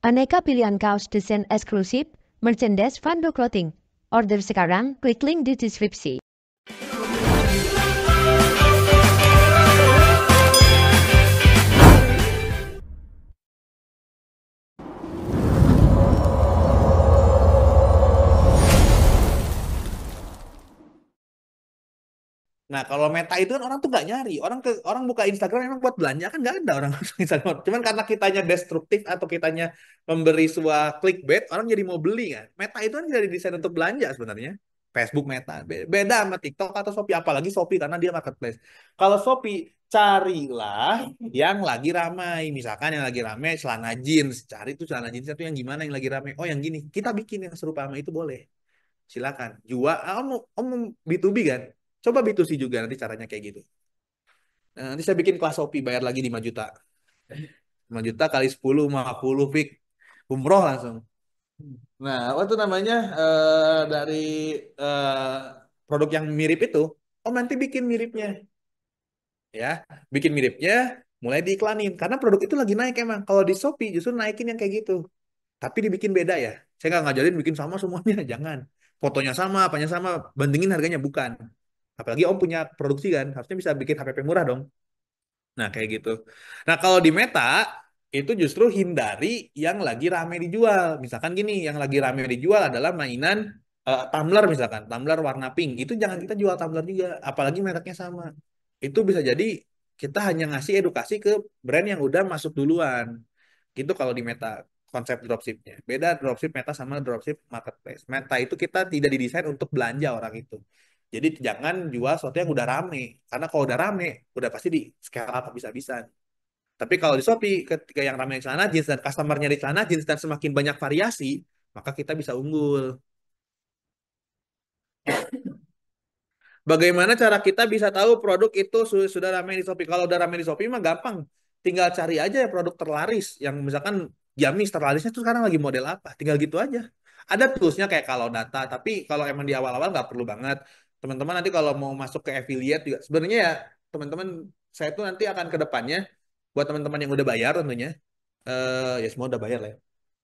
Aneka pilihan kaos desain eksklusif, merchandise Fando Clothing. Order sekarang, klik link di deskripsi. Nah, kalau Meta itu kan orang tuh nggak nyari. Orang buka Instagram memang buat belanja kan nggak ada orang masuk Instagram. Cuman karena kitanya destruktif atau kitanya memberi sebuah clickbait, orang jadi mau beli kan. Meta itu kan jadi desain untuk belanja sebenarnya. Facebook Meta beda sama TikTok atau Shopee, apalagi Shopee karena dia marketplace. Kalau Shopee carilah yang lagi ramai. Misalkan yang lagi ramai celana jeans, cari tuh celana jeans itu yang gimana yang lagi ramai. Oh, yang gini. Kita bikin yang serupa sama itu boleh. Silakan. Jual, om B2B kan? Coba B2C juga nanti caranya kayak gitu. Nah, nanti saya bikin kelas Shopee bayar lagi 5 juta. 5 juta kali 10, 50 fix. Umroh langsung. Nah, apa tuh namanya dari eh, produk yang mirip itu, om nanti bikin miripnya, ya, bikin miripnya, mulai diiklanin. Karena produk itu lagi naik emang. Kalau di Shopee justru naikin yang kayak gitu. Tapi dibikin beda ya. Saya nggak ngajarin bikin sama semuanya, jangan. Fotonya sama, apanya sama, bandingin harganya bukan. Apalagi Om punya produksi kan, harusnya bisa bikin HPP murah dong. Nah, kayak gitu. Nah, kalau di Meta, itu justru hindari yang lagi rame dijual. Misalkan gini, yang lagi rame dijual adalah mainan tumbler misalkan, tumbler warna pink. Itu jangan kita jual tumbler juga, apalagi mereknya sama. Itu bisa jadi kita hanya ngasih edukasi ke brand yang udah masuk duluan. Gitu kalau di Meta konsep dropshipnya. Beda dropship Meta sama dropship marketplace. Meta itu kita tidak didesain untuk belanja orang itu. Jadi jangan jual sesuatu yang udah rame. Karena kalau udah rame, udah pasti di scale up bisa-bisa. Tapi kalau di Shopee, ketika yang ramai di celana jeans dan customernya di celana jeans dan semakin banyak variasi, maka kita bisa unggul. Bagaimana cara kita bisa tahu produk itu sudah ramai di Shopee? Kalau udah ramai di Shopee mah gampang. Tinggal cari aja ya produk terlaris. Yang misalkan Giamis terlarisnya itu sekarang lagi model apa. Tinggal gitu aja. Ada toolsnya kayak kalau data. Tapi kalau emang di awal-awal nggak perlu banget. Teman-teman nanti kalau mau masuk ke affiliate juga. Sebenarnya ya teman-teman saya tuh nanti akan ke depannya. Buat teman-teman yang udah bayar tentunya. Ya semua udah bayar lah ya.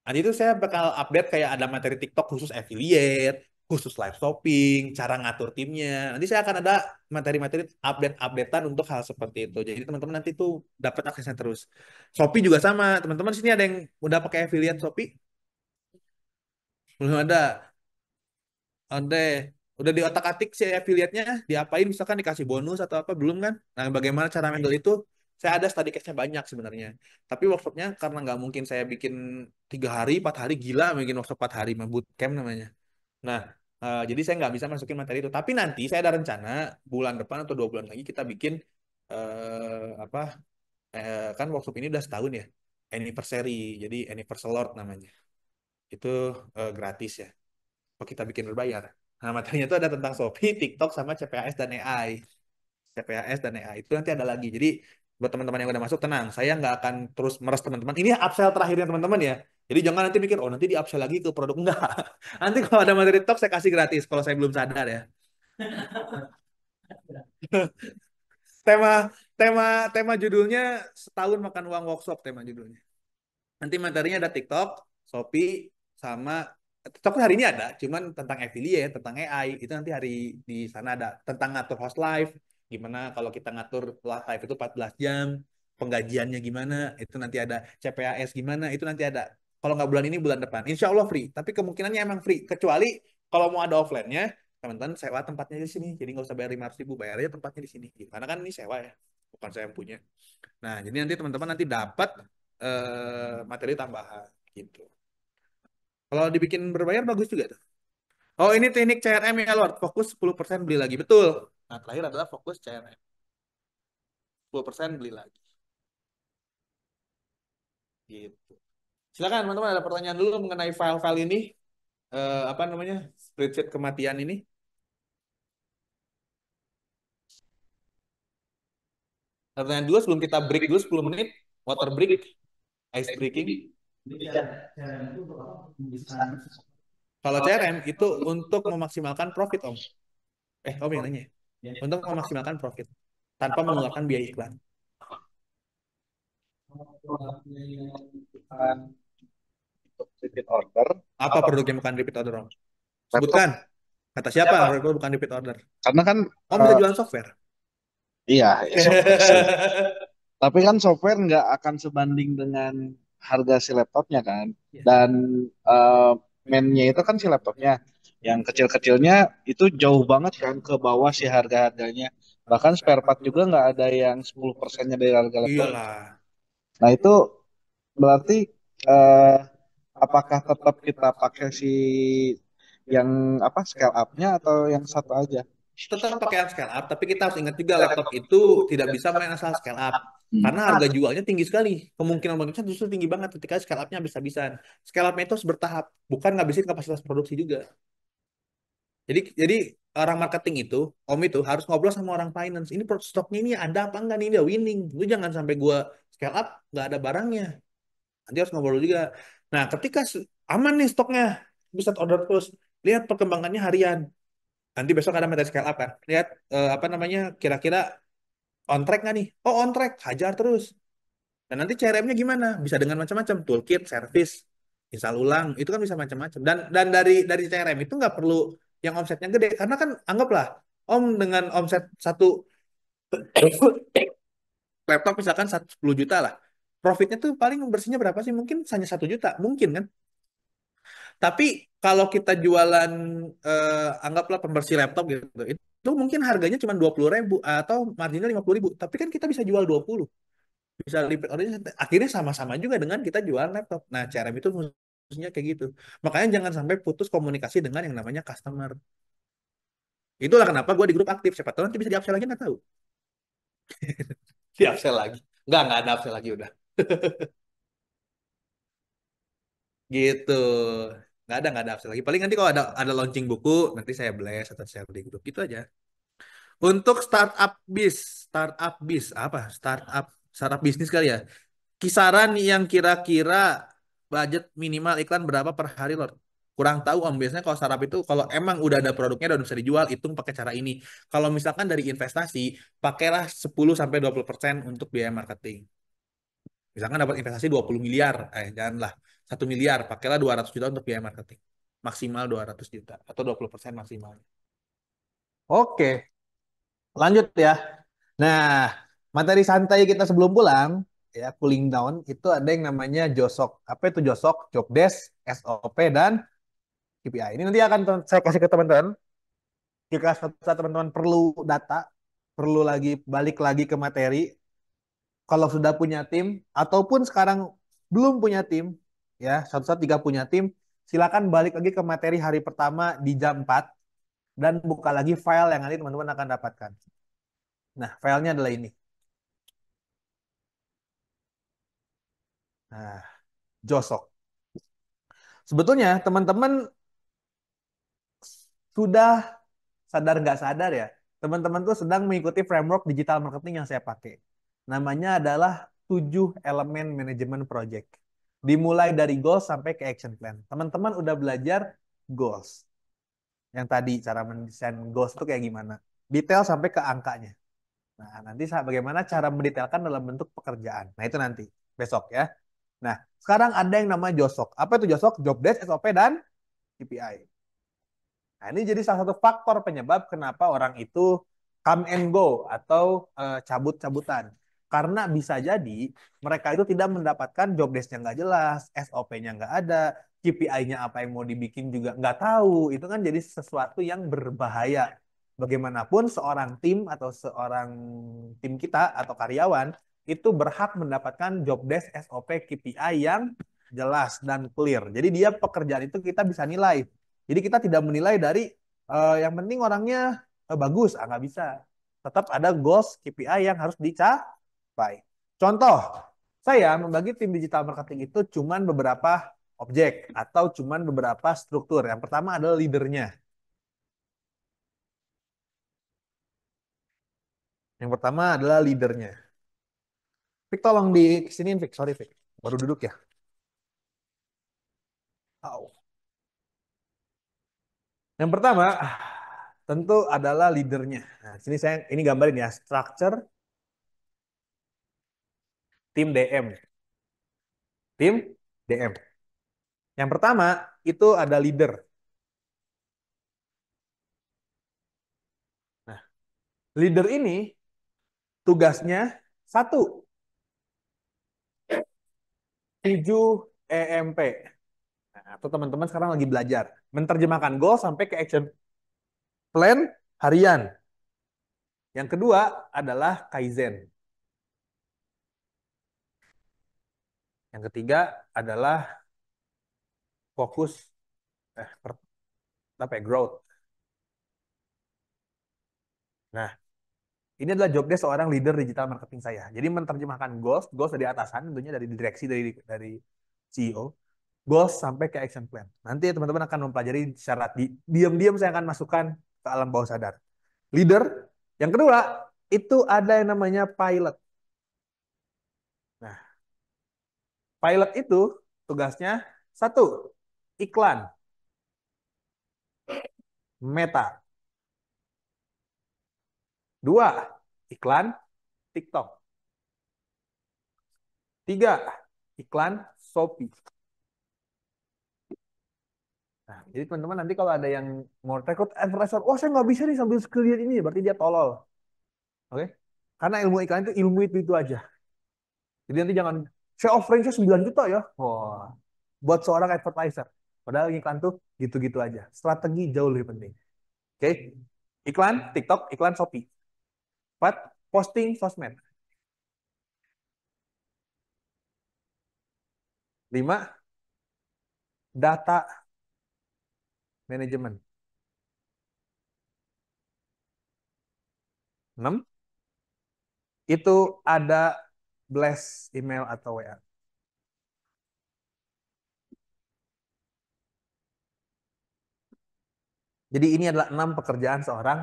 Nanti itu saya bakal update kayak ada materi TikTok khusus affiliate, khusus live shopping, cara ngatur timnya. Nanti saya akan ada materi-materi update-updatean untuk hal seperti itu. Jadi teman-teman nanti tuh dapat aksesnya terus. Shopee juga sama. Teman-teman di sini ada yang udah pakai affiliate Shopee? Belum ada. Ada. Udah di otak-atik si affiliate-nya, diapain misalkan dikasih bonus atau apa belum kan? Nah, bagaimana cara handle itu? Saya ada study case-nya banyak sebenarnya. Tapi workshopnya karena nggak mungkin saya bikin 3 hari, 4 hari, gila bikin workshop 4 hari, mah bootcamp namanya. Nah, jadi saya nggak bisa masukin materi itu. Tapi nanti saya ada rencana bulan depan atau 2 bulan lagi kita bikin apa? Kan workshop ini udah setahun ya, anniversary. Jadi anniversary Lord namanya. Itu gratis ya. Oh, kita bikin berbayar. Nah, materinya itu ada tentang Shopee, TikTok, sama CPAS dan AI. CPAS dan AI itu nanti ada lagi. Jadi buat teman-teman yang udah masuk tenang, saya nggak akan terus meres teman-teman. Ini upsell terakhirnya teman-teman ya. Jadi jangan nanti mikir, oh nanti di upsell lagi ke produk enggak. Nanti kalau ada materi TikTok saya kasih gratis kalau saya belum sadar ya. Tema tema tema judulnya setahun makan uang workshop tema judulnya. Nanti materinya ada TikTok, Shopee, sama TikTok hari ini ada, cuman tentang affiliate, tentang AI, itu nanti hari di sana ada. Tentang ngatur host live, gimana kalau kita ngatur live itu 14 jam, penggajiannya gimana, itu nanti ada. CPAS gimana, itu nanti ada. Kalau nggak bulan ini, bulan depan. Insya Allah free, tapi kemungkinannya emang free. Kecuali kalau mau ada offline-nya, teman-teman sewa tempatnya di sini. Jadi nggak usah bayar 500 ribu, bayar aja tempatnya di sini. Karena kan ini sewa ya, bukan saya yang punya. Nah, jadi nanti teman-teman nanti dapat materi tambahan gitu. Kalau dibikin berbayar bagus juga tuh. Oh, ini teknik CRM ya, Lord. Fokus 10% beli lagi. Betul. Nah, terakhir adalah fokus CRM. 10% beli lagi. Gitu. Silakan teman-teman ada pertanyaan dulu mengenai file-file ini. Apa namanya? Spreadsheet kematian ini. Pertanyaan dulu sebelum kita break dulu 10 menit. Water break, ice breaking. Kalau CRM itu untuk memaksimalkan profit, Om. Om yang nanya. Untuk memaksimalkan profit tanpa mengeluarkan biaya iklan. repeat order, Apa produknya bukan repeat order, Om? laptop Sebutkan. Kata siapa produk bukan repeat order? karena kan Om bisa eh, jualan software. iya ya software sih. Tapi kan software nggak akan sebanding dengan harga si laptopnya kan. Iya. Dan eh mainnya itu kan si laptopnya. Yang kecil-kecilnya itu jauh banget kan ke bawah si harga-harganya. Bahkan spare part juga nggak ada yang 10%-nya dari harga laptop. Iyalah. Nah itu berarti eh, apakah tetap kita pakai si yang apa scale up-nya atau yang satu aja? Tetap pakai yang scale up, tapi kita harus ingat juga laptop itu tidak bisa main asal scale up. Karena Hmm. harga jualnya tinggi sekali. Kemungkinan menurutnya justru tinggi banget ketika scale up-nya habis-habisan. Scale up-nya itu harus bertahap, bukan ngabisin kapasitas produksi juga. Jadi orang marketing itu, Om itu harus ngobrol sama orang finance. Ini stoknya ini ada apa enggak nih, dia winning. Lu jangan sampai gua scale up nggak ada barangnya. Nanti harus ngobrol juga. Nah, ketika aman nih stoknya, bisa order terus. Lihat perkembangannya harian. Nanti besok ada materi scale up kan. Lihat apa namanya, kira-kira on track nggak nih? Oh, on track, hajar terus. Dan nanti CRM-nya gimana? Bisa dengan macam-macam, toolkit, service, install ulang, itu kan bisa macam-macam. Dan dari CRM itu nggak perlu yang omsetnya gede, karena kan anggaplah Om dengan omset satu laptop misalkan 10 juta lah. Profitnya tuh paling bersihnya berapa sih? Mungkin hanya 1 juta, mungkin kan? Tapi kalau kita jualan anggaplah pembersih laptop gitu, itu mungkin harganya cuma 20.000 atau marginnya 50.000. Tapi kan kita bisa jual 20, bisa lipat ordernya. Akhirnya sama-sama juga dengan kita jualan laptop. Nah, CRM itu fungsinya kayak gitu. Makanya jangan sampai putus komunikasi dengan yang namanya customer. Itulah kenapa gue di grup aktif. Siapa tahu nanti bisa di upsell lagi, nggak tahu. Di upsell lagi. Nggak ada upsell lagi udah. Gitu. Nggak ada upsell lagi. Paling nanti kalau ada launching buku, nanti saya blast atau share di grup. Gitu aja. Untuk startup bisnis kali ya. Kisaran yang kira-kira budget minimal iklan berapa per hari, Lord? Kurang tahu Om. Biasanya kalau startup itu kalau emang udah ada produknya dan bisa dijual, hitung pakai cara ini. Kalau misalkan dari investasi, pakailah 10-20% untuk biaya marketing. Misalkan dapat investasi 20 miliar, janganlah 1 miliar, pakailah 200 juta untuk biaya marketing. Maksimal 200 juta atau 20% maksimalnya. Oke, lanjut ya. Nah, materi santai kita sebelum pulang, ya cooling down, itu ada yang namanya JOSOK. Apa itu JOSOK? Job Desk, SOP, dan KPI. Ini nanti akan saya kasih ke teman-teman. Jika suatu saat teman-teman perlu data, perlu lagi balik lagi ke materi, kalau sudah punya tim, ataupun sekarang belum punya tim, ya suatu saat jika punya tim, silakan balik lagi ke materi hari pertama di jam 4 dan buka lagi file yang nanti teman-teman akan dapatkan. Nah, filenya adalah ini. Nah, JOSOK. Sebetulnya teman-teman sudah sadar nggak sadar ya, teman-teman tuh sedang mengikuti framework digital marketing yang saya pakai. Namanya adalah 7 elemen manajemen project. Dimulai dari goals sampai ke action plan. Teman-teman udah belajar goals. Yang tadi cara mendesain goals itu kayak gimana. Detail sampai ke angkanya. Nah, nanti bagaimana cara mendetailkan dalam bentuk pekerjaan. Nah, itu nanti besok ya. Nah, sekarang ada yang namanya JOSOK. Apa itu JOSOK? Job Desk, SOP, dan KPI. Nah, ini jadi salah satu faktor penyebab kenapa orang itu come and go atau cabut-cabutan. Karena bisa jadi mereka itu tidak mendapatkan job desk-nya nggak jelas, SOP-nya nggak ada, KPI-nya apa yang mau dibikin juga nggak tahu. Itu kan jadi sesuatu yang berbahaya. Bagaimanapun seorang tim atau seorang tim kita atau karyawan itu berhak mendapatkan job desk, SOP, KPI yang jelas dan clear. Jadi dia pekerjaan itu kita bisa nilai. Jadi kita tidak menilai dari yang penting orangnya bagus, nggak bisa. Tetap ada goals KPI yang harus dicapai. Contoh, saya membagi tim digital marketing itu cuman beberapa objek atau cuman beberapa struktur. Yang pertama adalah leadernya. Yang pertama adalah leadernya. Fik tolong di siniin Fik, sorry Fik. Baru duduk ya. Au. Yang pertama tentu adalah leadernya. Nah, sini saya ini gambarin ya, structure tim DM. Tim DM. Yang pertama itu ada leader. Nah, leader ini tugasnya satu, 7 EMP. Nah, atau teman-teman sekarang lagi belajar menerjemahkan goal sampai ke action plan harian. Yang kedua adalah Kaizen. Yang ketiga adalah fokus eh, apa ya, growth. Nah, ini adalah job desk seorang leader digital marketing saya. Jadi menerjemahkan goals, goals dari atasan, tentunya dari direksi, dari CEO, goals sampai ke action plan. Nanti teman-teman akan mempelajari secara diam-diam saya akan masukkan ke alam bawah sadar. Leader. Yang kedua, itu ada yang namanya pilot. Nah, pilot itu tugasnya satu, iklan, Meta. Dua, iklan TikTok. Tiga, iklan Shopee. Nah, jadi teman-teman nanti kalau ada yang mau rekrut advertiser, oh saya nggak bisa nih sambil sekalian ini, berarti dia tolol. Oke? Karena ilmu iklan itu ilmu itu aja. Jadi nanti jangan, saya offering-nya 9 juta ya. Wah, buat seorang advertiser. Padahal iklan tuh gitu-gitu aja. Strategi jauh lebih penting. Oke? Iklan TikTok, iklan Shopee. 4, posting sosmed. 5, data manajemen. 6, itu ada blast email atau WA. Jadi ini adalah 6 pekerjaan seorang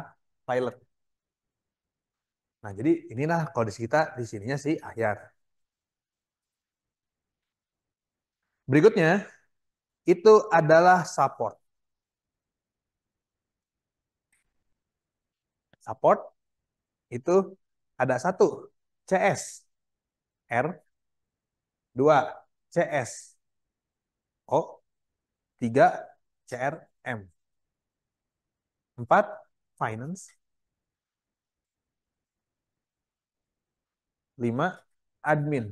pilot. Nah, jadi inilah kondisi kita di sininya si Ahyar. Berikutnya, itu adalah support. Support itu ada satu, CS, R, 2, CS, O, 3, CRM, 4, finance, 5, admin.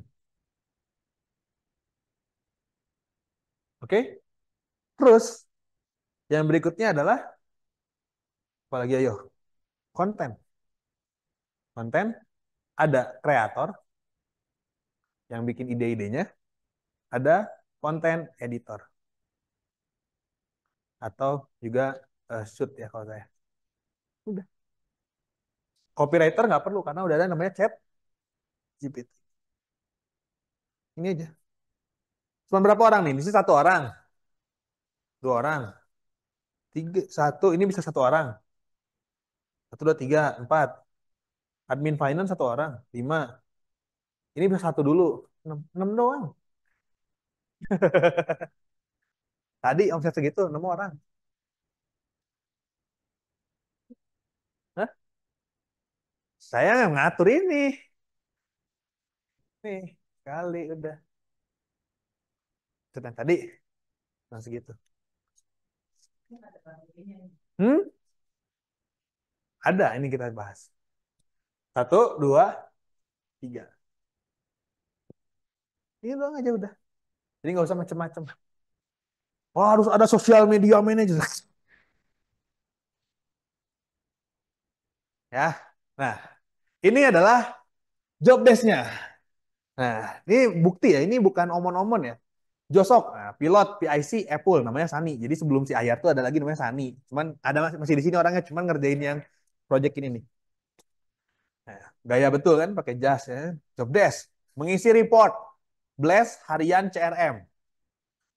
Oke? Terus, yang berikutnya adalah, apalagi ayo, konten. Konten, ada kreator yang bikin ide-idenya, ada konten editor. Atau juga shoot ya kalau saya. Udah. Copywriter nggak perlu karena udah ada namanya chat GPT. Ini aja. Cuma berapa orang nih? Ini satu orang, 2 orang, 3, 1. Ini bisa 1 orang. 1, 2, 3, 4. Admin finance 1 orang, 5. Ini bisa satu dulu, 6, 6 doang. Tadi omset segitu, 6 orang. Hah? Saya nggak ngatur ini. Nih, kali udah. Yang tadi, nah segitu. Hmm? Ada, ini kita bahas. 1, 2, 3. Ini doang aja udah. Jadi nggak usah macem-macem. Oh, harus ada sosial media manager. Ya. Nah, ini adalah job desk-nya. Nah, ini bukti ya, ini bukan omon-omon ya. Josok, nah, pilot PIC Apple namanya Sani. Jadi sebelum si Ayar tuh ada lagi namanya Sani. Cuman ada masih di sini orangnya, cuman ngerjain yang project ini nih. Nah, gaya betul kan pakai jas ya. Job desk, mengisi report Blast harian CRM.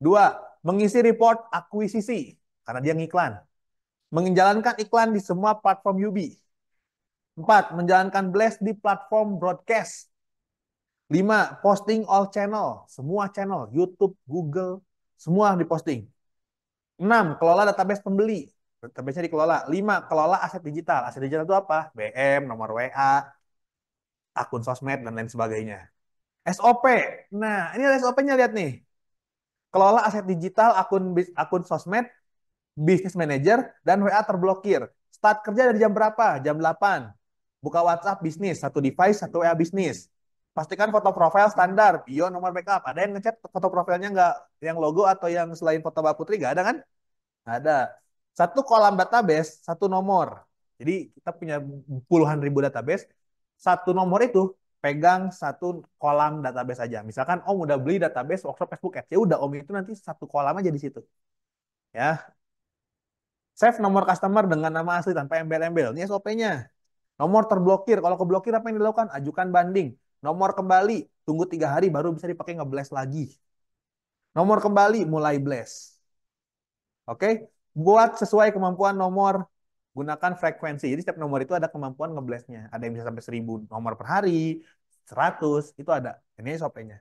2, mengisi report akuisisi karena dia ngiklan. Menjalankan iklan di semua platform UB. 4, menjalankan Blast di platform broadcast. 5, posting all channel, semua channel, YouTube, Google, semua diposting. 6, kelola database pembeli. Database-nya dikelola. 5, kelola aset digital. Aset digital itu apa? BM, nomor WA, akun sosmed, dan lain sebagainya. SOP. Nah, ini ada SOP-nya, lihat nih. Kelola aset digital, akun sosmed, business manager, dan WA terblokir. Start kerja dari jam berapa? Jam 8. Buka WhatsApp bisnis, satu device, satu WA bisnis. Pastikan foto profil standar, bio, nomor backup. Ada yang ngechat foto profilnya nggak yang logo atau yang selain foto Mbak Putri nggak ada kan? Nggak ada. Satu kolam database, satu nomor. Jadi kita punya puluhan ribu database. Satu nomor itu pegang satu kolam database aja. Misalkan Om udah beli database workshop Facebook Ads, ya udah Om itu nanti satu kolam aja di situ. Ya, save nomor customer dengan nama asli tanpa embel-embel. Ini SOP-nya. Nomor terblokir. Kalau keblokir apa yang dilakukan? Ajukan banding. Nomor kembali. Tunggu 3 hari baru bisa dipakai nge-blast lagi. Nomor kembali mulai blast. Oke? Buat sesuai kemampuan nomor. Gunakan frekuensi. Jadi setiap nomor itu ada kemampuan nge-blastnya. Ada yang bisa sampai 1000 nomor per hari. 100. Itu ada. Ini SOP-nya.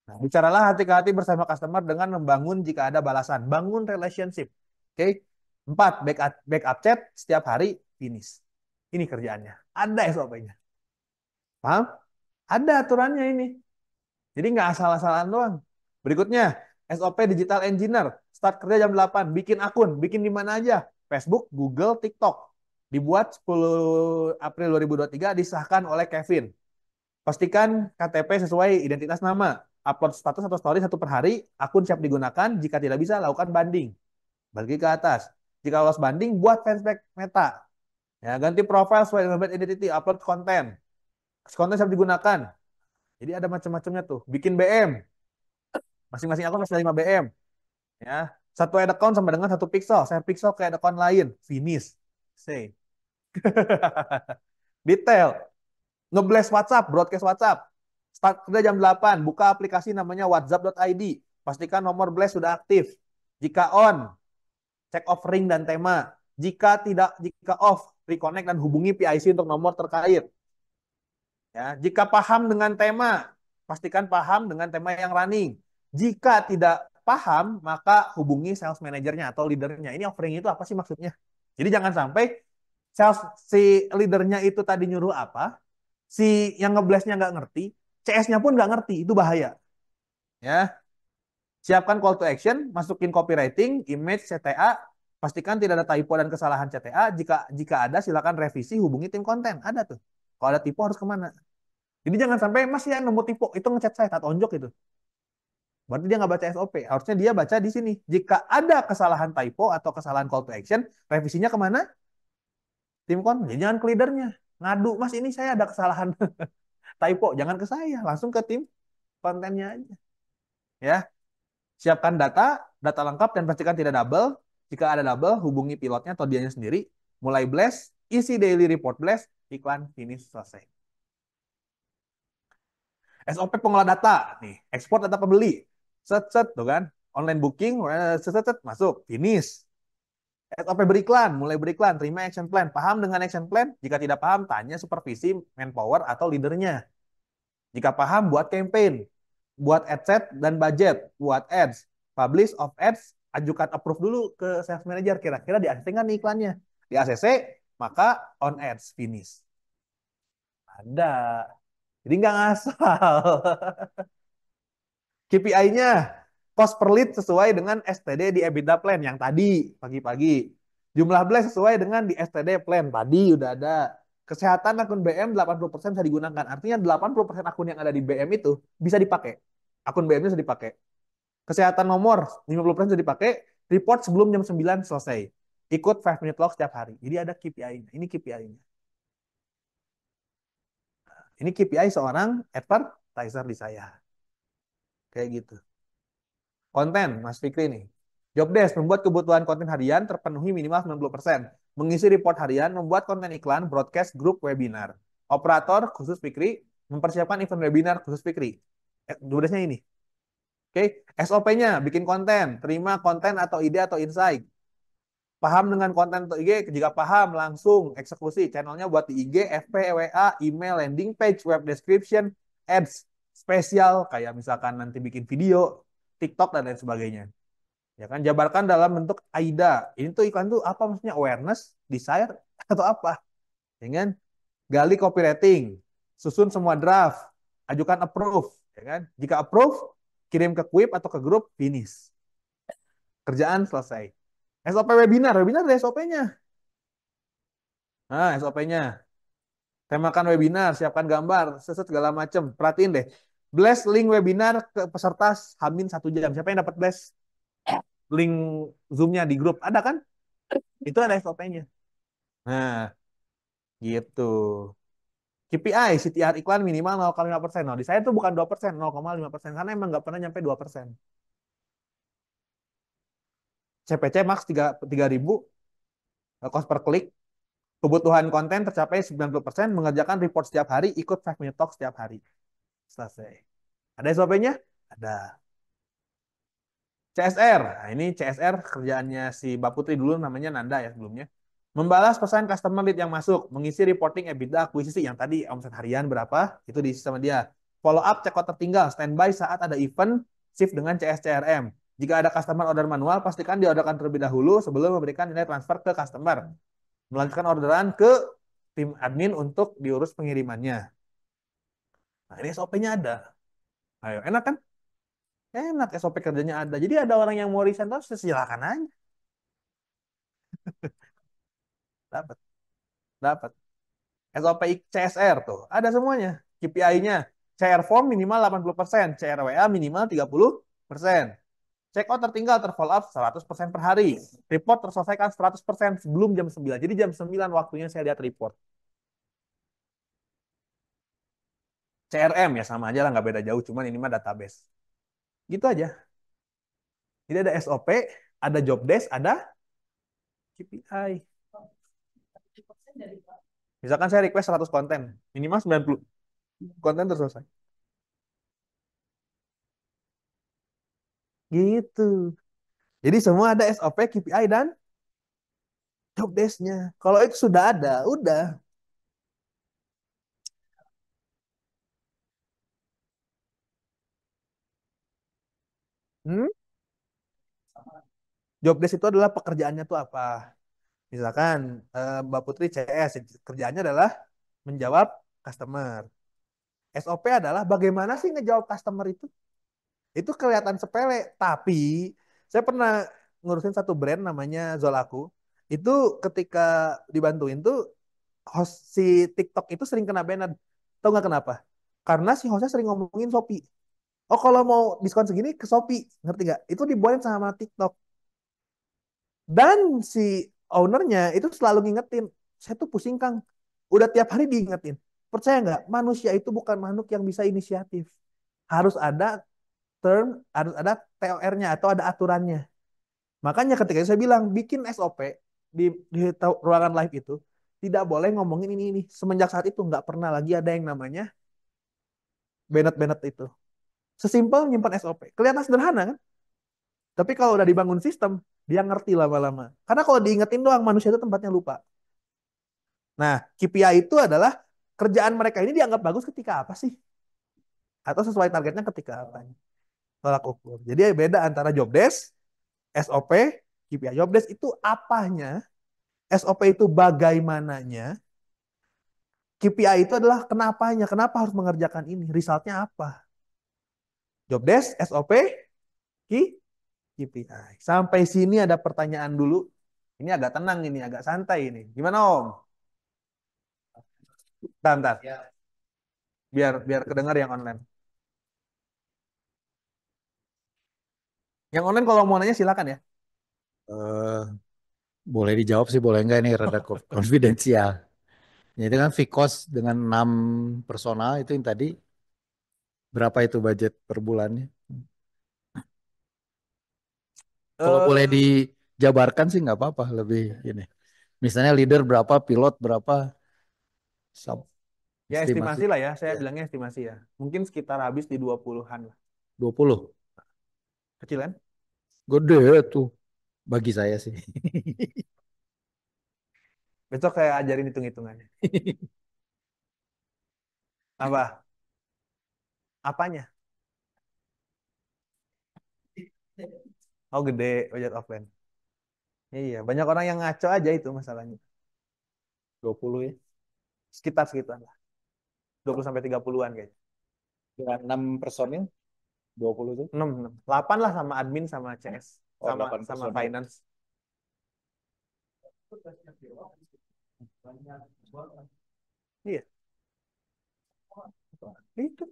Nah, bicaralah hati ke hati bersama customer dengan membangun jika ada balasan. Bangun relationship. Oke? 4. Backup chat setiap hari finish. Ini kerjaannya. Ada SOP-nya. Paham? Ada aturannya ini. Jadi nggak asal-asalan doang. Berikutnya, SOP Digital Engineer. Start kerja jam 8. Bikin akun. Bikin di mana aja. Facebook, Google, TikTok. Dibuat 10 April 2023. Disahkan oleh Kevin. Pastikan KTP sesuai identitas nama. Upload status atau story 1 per hari. Akun siap digunakan. Jika tidak bisa, lakukan banding. Bagi ke atas. Jika lolos banding, buat fanspage meta. Ya, ganti profile sesuai dengan brand identity. Upload konten. Konten siap digunakan. Jadi ada macam-macamnya tuh. Bikin BM. Masing-masing akun masih 5 BM. Ya. Satu ad account sama dengan 1 pixel. Share pixel ke ad account lain. Finish. Say. Detail. Ngeblast WhatsApp, broadcast WhatsApp. Start kerja jam 8. Buka aplikasi namanya whatsapp.id. Pastikan nomor blast sudah aktif. Jika on, check off ring dan tema. Jika off, reconnect dan hubungi PIC untuk nomor terkait. Ya, jika paham dengan tema, pastikan paham dengan tema yang running. Jika tidak paham, maka hubungi sales manajernya atau leadernya. Ini offering itu apa sih maksudnya? Jadi jangan sampai sales si leadernya itu tadi nyuruh apa, si yang ngeblastnya nggak ngerti, CS-nya pun nggak ngerti, itu bahaya. Ya, siapkan call to action, masukin copywriting, image, CTA, pastikan tidak ada typo dan kesalahan CTA. Jika ada, silakan revisi, hubungi tim konten. Ada tuh. Kalau ada typo harus kemana? Jadi jangan sampai Mas ya nemu typo, itu ngechat saya, tak onjok itu. Berarti dia nggak baca SOP. Harusnya dia baca di sini. Jika ada kesalahan typo atau kesalahan call to action, revisinya kemana? Tim konten. Jadi jangan ke leadernya. Ngadu, Mas ini saya ada kesalahan typo. Jangan ke saya, langsung ke tim kontennya aja. Ya, siapkan data lengkap dan pastikan tidak double. Jika ada double, hubungi pilotnya atau dianya sendiri. Mulai blast, isi daily report blast, iklan finish selesai. SOP pengolah data nih, ekspor data pembeli, set tuh kan, online booking, set masuk, finish. SOP beriklan, mulai beriklan, terima action plan, paham dengan action plan? Jika tidak paham, tanya supervisi, manpower atau leadernya. Jika paham, buat campaign, buat ad set dan budget, buat ads, publish of ads, ajukan approve dulu ke sales manager, kira-kira di ACC nggak nih iklannya? Di ACC, maka on ads, finish. Ada. Jadi nggak ngasal. KPI-nya, cost per lead sesuai dengan STD di EBITDA plan yang tadi pagi-pagi. Jumlah blast sesuai dengan di STD plan tadi udah ada. Kesehatan akun BM 80% bisa digunakan. Artinya 80% akun yang ada di BM itu bisa dipakai. Akun BM itu bisa dipakai. Kesehatan nomor 50% bisa dipakai. Report sebelum jam 9 selesai. Ikut 5 minute log setiap hari. Jadi ada KPI-nya. Ini KPI-nya. Ini KPI seorang advertiser di saya. Kayak gitu. Konten, Mas Fikri nih. Jobdesk, membuat kebutuhan konten harian terpenuhi minimal 90%. Mengisi report harian, membuat konten iklan, broadcast, grup, webinar. Operator, khusus Fikri, mempersiapkan event webinar khusus Fikri. Jobdesknya ini. Oke, SOP-nya, bikin konten, terima konten atau ide atau insight. Paham dengan konten atau IG, jika paham, langsung eksekusi. Channelnya buat di IG, FP, WA, email, landing page, web description, ads, spesial, kayak misalkan nanti bikin video, TikTok, dan lain sebagainya. Ya kan, jabarkan dalam bentuk AIDA. Ini tuh iklan tuh apa maksudnya? Awareness, desire, atau apa? Dengan gali copywriting, susun semua draft, ajukan approve. Ya kan? Jika approve, kirim ke Quip atau ke grup, finish. Kerjaan selesai. SOP webinar, webinar ada SOP-nya. Nah, SOP-nya. Temakan webinar, siapkan gambar, seset segala macam. Perhatiin deh. Blast link webinar ke peserta Hamin 1 jam. Siapa yang dapat blast link Zoom-nya di grup? Ada kan? Itu ada SOP-nya. Nah, gitu. KPI, CTR iklan minimal 0,5%. Nah, di saya tuh bukan 2%, 0,5%. Karena emang nggak pernah nyampe 2%. CPC max 3.000, cost per klik. Kebutuhan konten tercapai 90%, mengerjakan report setiap hari, ikut 5 minute talk setiap hari. Selesai. Ada SOP-nya? Ada. CSR. Nah, ini CSR kerjaannya si Mbak Putri dulu namanya Nanda ya sebelumnya. Membalas pesan customer lead yang masuk, mengisi reporting EBITDA akuisisi yang tadi omset harian berapa, itu diisi sama dia. Follow up cekot tertinggal, standby saat ada event, shift dengan CSCRM. Jika ada customer order manual, pastikan diorderkan terlebih dahulu sebelum memberikan nilai transfer ke customer. Melanjutkan orderan ke tim admin untuk diurus pengirimannya. Nah, ini SOP-nya ada. Ayo, enak kan? Enak SOP kerjanya ada. Jadi ada orang yang mau resign terus silakan aja. Dapat, dapat. SOP CSR tuh, ada semuanya. KPI-nya, CR form minimal 80%, CRWA minimal 30%. Check out tertinggal terfollow up 100% per hari. Report terselesaikan 100% sebelum jam 9. Jadi jam 9 waktunya saya lihat report. CRM ya sama aja lah, nggak beda jauh, cuman ini mah database. Gitu aja. Jadi ada SOP, ada job desk, ada KPI. Misalkan saya request 100 konten, minimal 90 konten terselesai. Gitu. Jadi semua ada SOP, KPI, dan job desk-nya. Kalau itu sudah ada, udah. Hmm? Job desk itu adalah pekerjaannya tuh apa? Misalkan Mbak Putri CS, kerjaannya adalah menjawab customer. SOP adalah bagaimana sih ngejawab customer itu? Itu kelihatan sepele, tapi saya pernah ngurusin satu brand namanya Zolaku. Itu ketika dibantuin tuh host si TikTok itu sering kena banned. Tahu nggak kenapa? Karena si hostnya sering ngomongin Shopee. Oh kalau mau diskon segini ke Shopee, ngerti nggak? Itu dibuatin sama TikTok. Dan si ownernya itu selalu ngingetin, saya tuh pusing Kang. Udah tiap hari diingetin. Percaya nggak? Manusia itu bukan makhluk yang bisa inisiatif. Harus ada term, harus ada TOR-nya atau ada aturannya. Makanya ketika itu saya bilang, bikin SOP di ruangan live itu, tidak boleh ngomongin ini. Semenjak saat itu nggak pernah lagi ada yang namanya Bennett itu. Sesimpel nyimpan SOP. Kelihatan sederhana kan? Tapi kalau udah dibangun sistem, dia ngerti lama-lama. Karena kalau diingetin doang, manusia itu tempatnya lupa. Nah, KPI itu adalah kerjaan mereka ini dianggap bagus ketika apa sih? Atau sesuai targetnya ketika apa? Tolak ukur. Jadi beda antara job desk, SOP, KPI. Job desk itu apanya, SOP itu bagaimananya, KPI itu adalah kenapanya, kenapa harus mengerjakan ini, resultnya apa. Job desk, SOP, KPI. Sampai sini ada pertanyaan dulu. Ini agak tenang ini, agak santai ini. Gimana Om? Bentar, bentar. Biar biar kedengar yang online. Yang online kalau mau nanya silakan ya. Eh, boleh dijawab sih, boleh enggak ini rada konfidensial. Ya, itu kan Vicos dengan 6 personal itu yang tadi berapa itu budget per bulannya? Kalau boleh Eh, dijabarkan sih nggak apa-apa lebih ini. Misalnya leader berapa, pilot berapa, sub Ya estimasi estimasi lah ya, saya ya bilangnya estimasi ya. Mungkin sekitar habis di 20-an lah. 20. Kecil kan? Gede tuh bagi saya sih. Besok saya ajarin hitung-hitungannya. Apa? Apanya? Oh gede, budget offline. Iya, banyak orang yang ngaco aja itu masalahnya. 20 ya. Sekitar lah. 20 sampai 30-an kayaknya. Dengan 6 personil 20 tuh. 6, 8 lah sama admin sama CS Oh, sama 8 sama personal. finance. Iya, itu.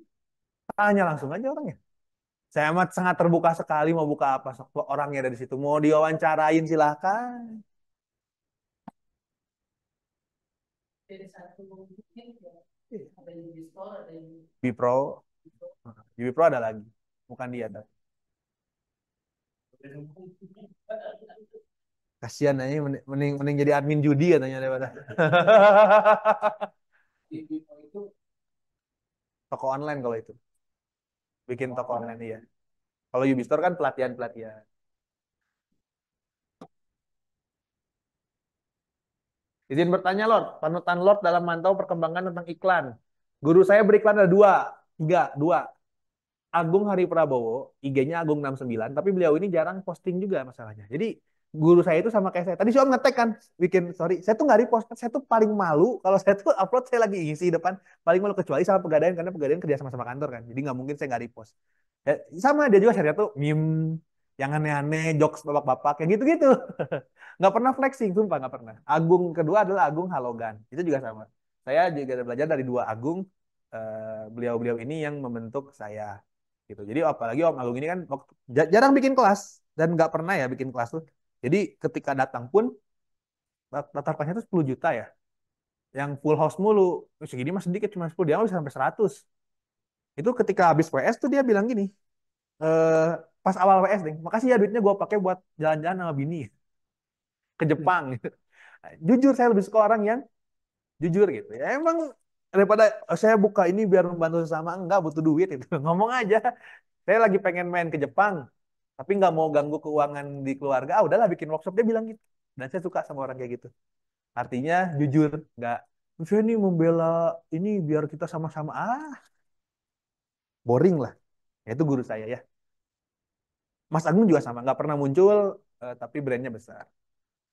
Tanya langsung aja orangnya. Saya amat sangat terbuka sekali mau buka apa orangnya dari situ. Mau diwawancarain silahkan. Bipro, Bipro ada lagi. Bukan dia tapi. Kasihan aja mending, mending jadi admin judi katanya daripada. Toko online kalau itu. Bikin toko online iya. Kalau Ubistore kan pelatihan-pelatihan. Izin bertanya, Lord. Panutan Lord dalam mantau perkembangan tentang iklan. Guru saya beriklan ada dua. Agung Hari Prabowo, IG-nya Agung 69, tapi beliau ini jarang posting juga masalahnya. Jadi guru saya itu sama kayak saya. Tadi si Om ngetek kan, bikin story. Saya tuh nggak repost, saya tuh paling malu kalau saya tuh upload saya lagi isi depan, paling malu kecuali sama Pegadaian karena Pegadaian kerja sama-sama kantor kan. Jadi nggak mungkin saya nggak repost. Ya, sama dia juga share tuh meme yang aneh-aneh, jokes babak-babak kayak gitu-gitu. Nggak pernah flexing, sumpah nggak pernah. Agung kedua adalah Agung Halogan. Itu juga sama. Saya juga belajar dari dua Agung. Beliau-beliau ini yang membentuk saya gitu. Jadi apalagi Om Agung ini kan jarang bikin kelas dan nggak pernah ya bikin kelas tuh. Jadi ketika datang pun daftar kelasnya itu 10 juta ya. Yang full house mulu. Segini mah sedikit cuma 10, dia bisa sampai 100. Itu ketika habis WS tuh dia bilang gini, pas awal WS deh, makasih ya duitnya gue pakai buat jalan-jalan sama bini ke Jepang. Jujur saya lebih suka orang yang jujur gitu. Ya emang daripada saya buka ini biar membantu sesama, enggak butuh duit itu. Ngomong aja, saya lagi pengen main ke Jepang, tapi nggak mau ganggu keuangan di keluarga. Ah udahlah bikin workshop, dia bilang gitu. Dan saya suka sama orang kayak gitu. Artinya jujur, nggak saya ini membela ini biar kita sama-sama boring lah. Ya, itu guru saya ya. Mas Agung juga sama, nggak pernah muncul, tapi brandnya besar.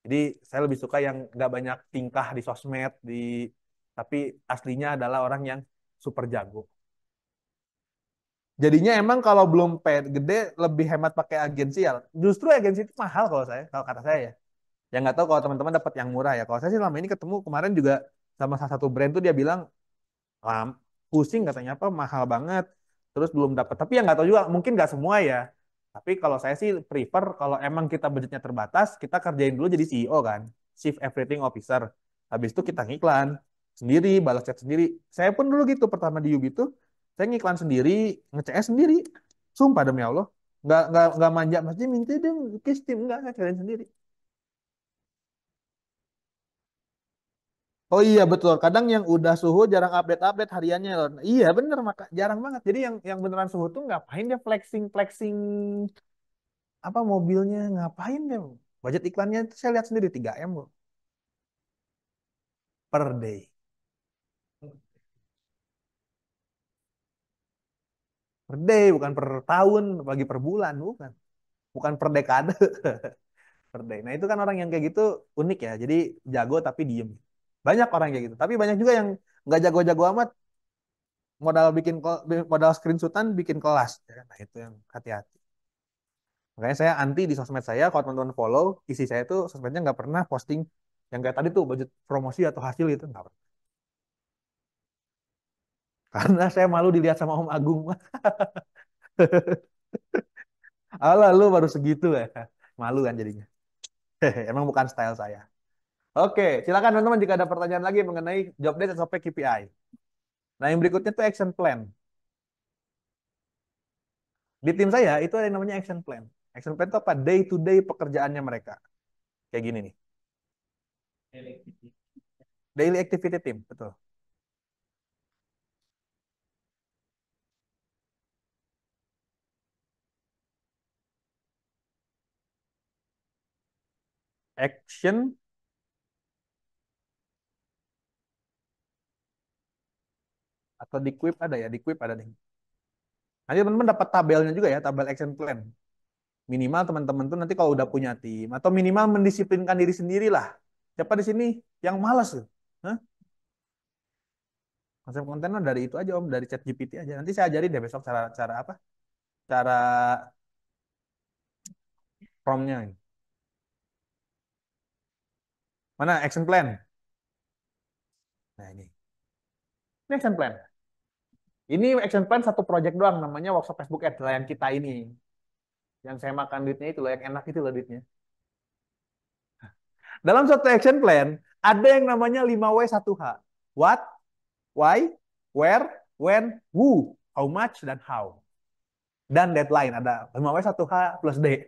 Jadi saya lebih suka yang nggak banyak tingkah di sosmed, tapi aslinya adalah orang yang super jago. Jadinya emang kalau belum gede lebih hemat pakai agensi ya. Justru agensi itu mahal kalau kata saya ya. Yang nggak tahu kalau teman-teman dapat yang murah ya. Kalau saya sih selama ini ketemu kemarin juga sama salah satu brand tuh dia bilang pusing katanya apa mahal banget. Terus belum dapat. Tapi yang nggak tahu juga mungkin nggak semua ya. Tapi kalau saya sih prefer kalau emang kita budgetnya terbatas, kita kerjain dulu jadi CEO kan, Chief Everything Officer. Habis itu kita ngiklan sendiri, balas chat sendiri. Saya pun dulu gitu pertama di Yubi itu, saya ngiklan sendiri, nge-CS sendiri. Sumpah demi Allah, nggak manja, maksudnya minta dong, Steam nggak, saya cariin sendiri. Oh iya betul. Kadang yang udah suhu jarang update-update hariannya loh. Iya bener maka jarang banget. Jadi yang beneran suhu tuh ngapain dia flexing flexing apa mobilnya ngapain dia? Budget iklannya itu saya lihat sendiri 3M loh per day. Per day bukan per tahun, bagi per bulan bukan. Bukan per dekade, per day. Nah, itu kan orang yang kayak gitu unik ya. Jadi jago tapi diem. Banyak orang kayak gitu. Tapi banyak juga yang nggak jago-jago amat modal screenshotan bikin kelas. Nah, itu yang hati-hati. Makanya saya anti di sosmed saya, kalau teman-teman follow, isi saya tuh sosmednya nggak pernah posting yang kayak tadi tuh budget promosi atau hasil itu nggak pernah. Karena saya malu dilihat sama Om Agung. Alah lu baru segitu ya. Malu kan jadinya. Emang bukan style saya. Oke, silakan teman-teman jika ada pertanyaan lagi mengenai job desk atau KPI. Nah, yang berikutnya tuh action plan. Di tim saya itu ada yang namanya action plan. Action plan itu apa? Day to day pekerjaannya mereka. Kayak gini nih. Daily activity team, betul. Action atau di Quip ada ya, di Quip ada nih. Nanti teman-teman dapat tabelnya juga ya, tabel action plan. Minimal teman-teman tuh nanti kalau udah punya tim atau minimal mendisiplinkan diri sendiri lah. Siapa di sini yang malas tuh? Hah? Konsep konten dari itu aja Om, dari ChatGPT aja. Nanti saya ajarin deh besok cara cara apa? cara promnya. Mana action plan? Nah ini action plan. Ini action plan satu project doang, namanya workshop Facebook Ads lah yang kita ini. Yang saya makan duitnya itu loh, yang enak itu loh duitnya. Dalam satu action plan, ada yang namanya 5W1H. What, why, where, when, who, how much, dan how. Dan deadline, ada 5W1H plus D.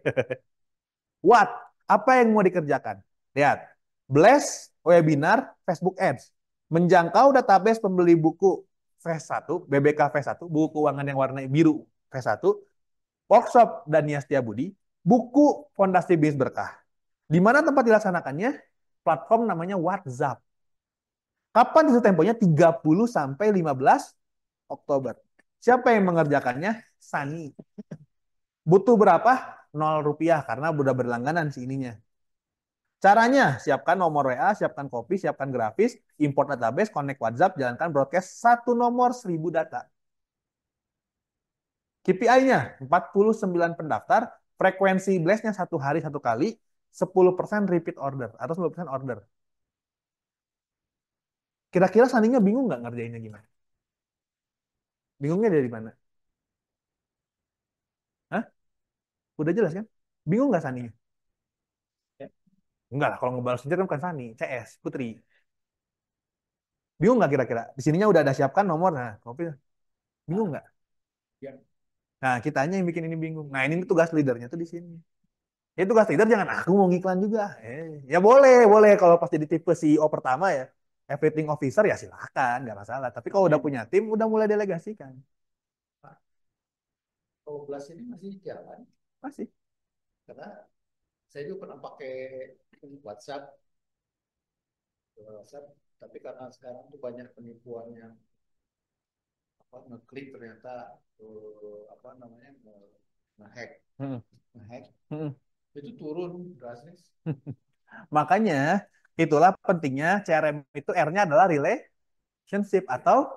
What, apa yang mau dikerjakan? Lihat, Blast webinar Facebook Ads. Menjangkau database pembeli buku V1, BBK V1, buku keuangan yang warna biru V1, workshop Dania Setiabudi, buku Fondasi Bisnis Berkah. Di mana tempat dilaksanakannya? Platform namanya WhatsApp. Kapan jatuh temponya? 30 sampai 15 Oktober. Siapa yang mengerjakannya? Sani. Butuh berapa? 0 rupiah karena udah berlangganan si ininya. Caranya, siapkan nomor WA, siapkan kopi, siapkan grafis, import database, connect WhatsApp, jalankan broadcast 1 nomor 1000 data. KPI-nya 49 pendaftar, frekuensi blast-nya 1 hari 1 kali, 10% repeat order atau 10% order. Kira-kira Saninya bingung nggak ngerjainnya gimana? Bingungnya dari mana? Hah? Udah jelas kan? Bingung nggak Saninya? Enggak lah, kalau ngebalas sendiri kan bukan Sani, CS, Putri. Bingung nggak kira-kira? Di sininya udah ada siapkan nomor, nah, kopi. Bingung nggak? Nah, kitanya yang bikin ini bingung. Nah, ini tugas leadernya tuh di sini. Ya tugas leader jangan aku mau ngiklan juga. Ya boleh, boleh kalau pas jadi tipe CEO pertama ya, everything officer ya silakan, nggak masalah. Tapi kalau udah punya tim, udah mulai delegasikan. Kalau Blast ini masih jalan, Masih. karena saya juga pernah pakai WhatsApp, WhatsApp, tapi karena sekarang tuh banyak penipuan yang apa ngeklik ternyata apa namanya ngehack, Hmm. ngehack Hmm. itu turun drastis. Makanya itulah pentingnya CRM itu R-nya adalah relationship atau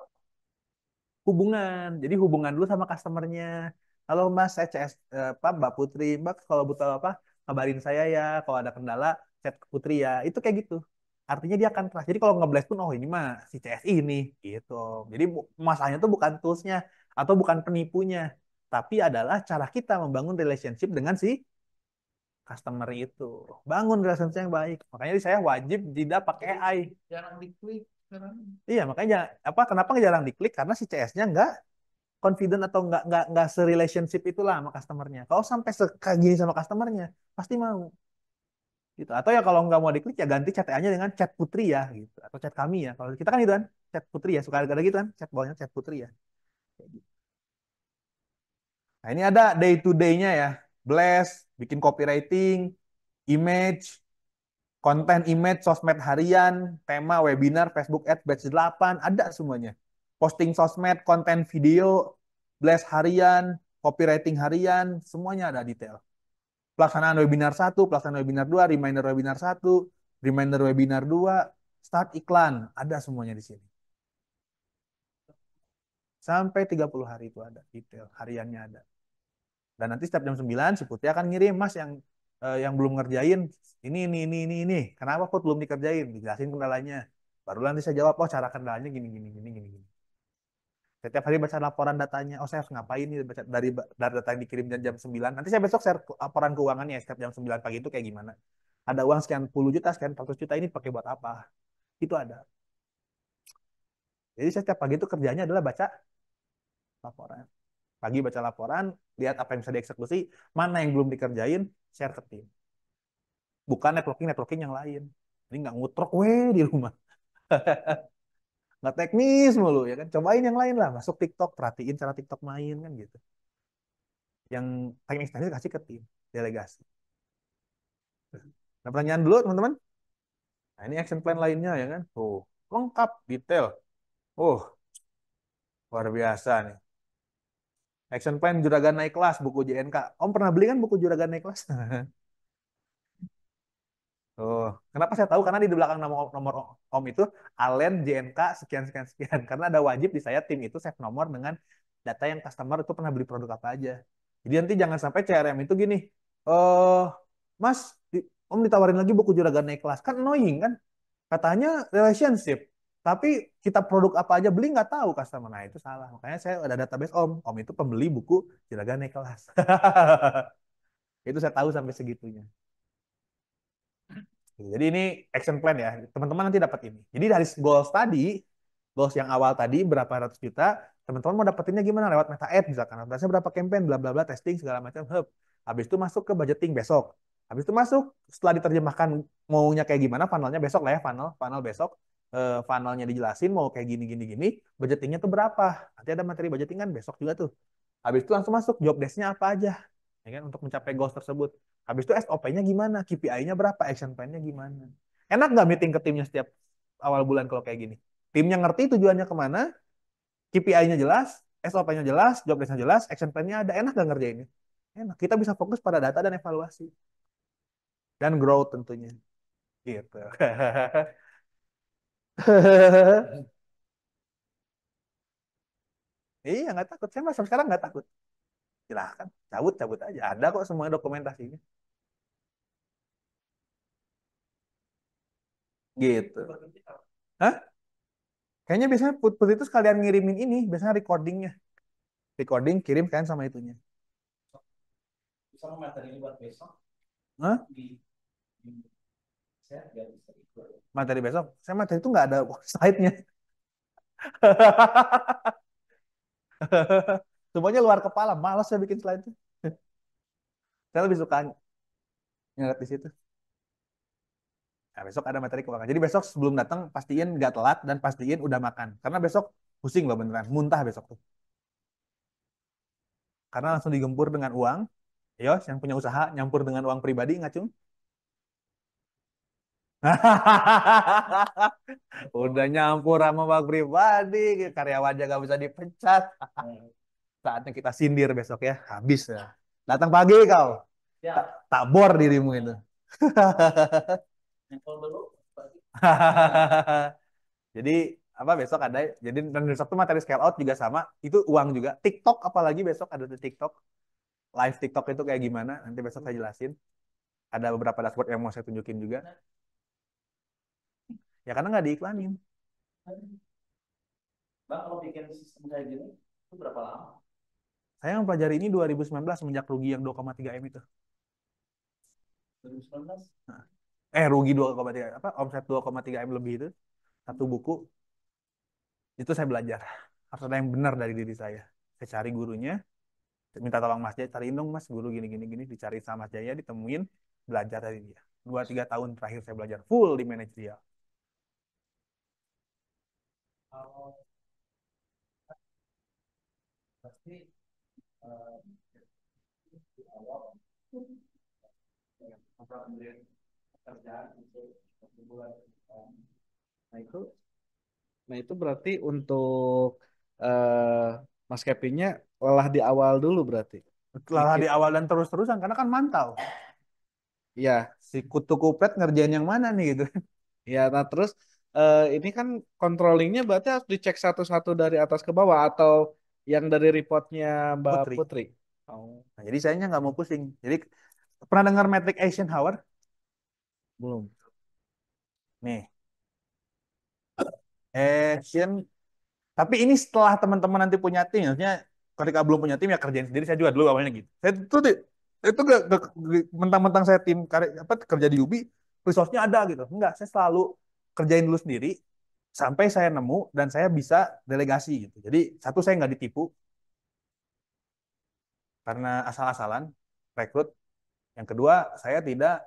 hubungan. Jadi hubungan dulu sama customernya. Halo Mas, saya CS, apa, Mbak Putri, Mbak kalau butuh apa, kabarin saya ya. Kalau ada kendala, chat ke Putri ya. Itu kayak gitu. Artinya dia akan trust. Jadi kalau nge-blast pun, oh ini mah si CS ini, gitu. Jadi masalahnya tuh bukan toolsnya atau bukan penipunya, tapi adalah cara kita membangun relationship dengan si customer itu. Bangun relationship yang baik. Makanya saya wajib tidak pakai AI. Jarang diklik sekarang. Iya, makanya apa? Kenapa nggak jarang diklik? Karena si CS-nya nggak confident atau nggak se-relationship itulah sama customernya. Kalau sampai kayak gini sama customernya, pasti mau. Gitu. Atau ya kalau nggak mau diklik ya ganti chat AI-nya dengan chat Putri ya, gitu. Atau chat kami ya. Kalau kita kan itu kan, chat Putri ya. Suka ada gitu kan, chat bawahnya chat Putri ya. Kayak gitu. Nah ini ada day to day-nya ya. Blast, bikin copywriting, image, konten image, sosmed harian, tema webinar, Facebook Ads, batch 8, ada semuanya. Posting sosmed, konten video, blast harian, copywriting harian, semuanya ada detail. Pelaksanaan webinar 1, pelaksanaan webinar 2, reminder webinar 1, reminder webinar 2, start iklan, ada semuanya di sini. Sampai 30 hari itu ada detail, hariannya ada. Dan nanti setiap jam 9 si Putri akan ngirim, Mas yang belum ngerjain ini. Kenapa kok belum dikerjain? Dijelasin kendalanya. Baru nanti saya jawab, oh cara kendalanya gini. Setiap hari baca laporan datanya, oh saya harus ngapain nih baca dari data yang dikirim jam 9. Nanti saya besok share laporan keuangannya setiap jam 9 pagi itu kayak gimana. Ada uang sekian puluh juta, sekian 100 juta ini pakai buat apa? Itu ada. Jadi saya setiap pagi itu kerjanya adalah baca laporan. Pagi baca laporan, lihat apa yang bisa dieksekusi, mana yang belum dikerjain, share ke tim. Bukan networking yang lain. Ini nggak ngutrok di rumah. Nggak teknis mulu ya kan. Cobain yang lain lah. Masuk TikTok, perhatiin cara TikTok main kan gitu. Yang teknis kasih ke tim, delegasi. Nah, pertanyaan dulu teman-teman. Nah, ini action plan lainnya ya kan. Oh, lengkap, detail. Oh, luar biasa nih. Action plan Juragan Naik Kelas, buku JNK. Om pernah beli kan buku Juragan Naik Kelas? Oh, kenapa saya tahu? Karena di belakang nomor Om itu Alen JNK sekian. Karena ada wajib di saya tim itu save nomor dengan data yang customer itu pernah beli produk apa aja. Jadi nanti jangan sampai CRM itu gini, eh Mas, Om ditawarin lagi buku juragan naik kelas, kan annoying kan? Katanya relationship, tapi kita produk apa aja beli nggak tahu customer. Nah itu salah. Makanya saya ada database Om. Om itu pembeli buku juragan naik kelas. Itu saya tahu sampai segitunya. Jadi ini action plan ya. Teman-teman nanti dapat ini. Jadi dari goals tadi, goals yang awal tadi berapa ratus juta, teman-teman mau dapetinnya gimana? Lewat meta ads misalkan. Atasnya berapa campaign, bla bla bla, testing segala macam. Habis itu masuk ke budgeting besok. Habis itu masuk setelah diterjemahkan maunya kayak gimana, funnelnya besok lah ya, funnel besok. Funnelnya dijelasin mau kayak gini gini gini, budgetingnya tuh berapa? Nanti ada materi budgeting kan besok juga tuh. Habis itu langsung masuk job desk-nya apa aja, ya kan, untuk mencapai goals tersebut. Habis itu SOP-nya gimana, KPI-nya berapa, action plan-nya gimana. Enak nggak meeting ke timnya setiap awal bulan kalau kayak gini? Timnya ngerti tujuannya kemana, KPI-nya jelas, SOP-nya jelas, job desk-nya jelas, action plan-nya ada. Enak nggak ngerjainnya? Enak. Kita bisa fokus pada data dan evaluasi. Dan growth tentunya. Gitu. Iya, nggak takut. Saya sampai sekarang nggak takut. Silahkan, cabut-cabut aja. Ada kok semua dokumentasinya. Gitu. Hah? Kayaknya biasanya put itu sekalian ngirimin ini, biasanya recordingnya. Recording, kirim kan sama itunya. Bisa materi ini buat besok Hah? saya nggak bisa ikut. Materi besok? Saya materi itu nggak ada website-nya. Semuanya luar kepala, malas saya bikin slide itu. Saya lebih suka ngeliat di situ. Nah, besok ada materi keuangan. Jadi besok sebelum datang pastiin nggak telat dan pastiin udah makan. Karena besok pusing loh beneran, muntah besok tuh. Karena langsung digempur dengan uang. Yos, yang punya usaha nyampur dengan uang pribadi nggak cung? Udah nyampur sama uang pribadi, karyawannya nggak bisa dipecat. Saatnya kita sindir besok ya, habis ya. Datang pagi kau, Ya, tak bor dirimu itu. nempel dulu. Jadi apa besok ada, jadi dan besok tuh materi scale out juga sama, itu uang juga. TikTok apalagi besok ada di TikTok, live TikTok itu kayak gimana, nanti besok saya jelasin. Ada beberapa dashboard yang mau saya tunjukin juga. Ya karena nggak diiklanin. Bang, kalau bikin sistem kayak gini, itu berapa lama? Saya mempelajari ini 2019 semenjak rugi yang 2,3 M itu. 2019? Rugi 2,3 apa omset 2,3 M lebih itu satu buku itu saya belajar. Harus ada yang benar dari diri saya. Saya cari gurunya, minta tolong Mas Jaya, cariin dong Mas guru gini gini gini, dicari sama Mas Jaya, ditemuin, belajar dari dia. 2-3 tahun terakhir saya belajar full di manajerial. Kalau pasti di awal pemberian pekerjaan untuk satu bulan. Nah itu, nah itu berarti untuk Mas Kevinnya lelah di awal dulu berarti. Setelah di awal dan terus-terusan karena kan mantau. Iya, Si kutu kupret ngerjain yang mana nih gitu. ya. Nah terus ini kan controllingnya berarti harus dicek satu-satu dari atas ke bawah atau yang dari reportnya Mbak Putri. Putri. Oh, Nah, jadi saya nggak mau pusing. Jadi pernah dengar metric Eisenhower? belum. Nih, Asian. Tapi ini setelah teman-teman nanti punya tim, maksudnya ketika belum punya tim ya kerjain sendiri. Saya juga dulu awalnya gitu. Saya itu gak mentang-mentang saya tim apa kerja di Ubi, resource-nya ada gitu. Enggak, saya selalu kerjain dulu sendiri sampai saya nemu dan saya bisa delegasi gitu. Jadi satu saya nggak ditipu karena asal-asalan rekrut. Yang kedua saya tidak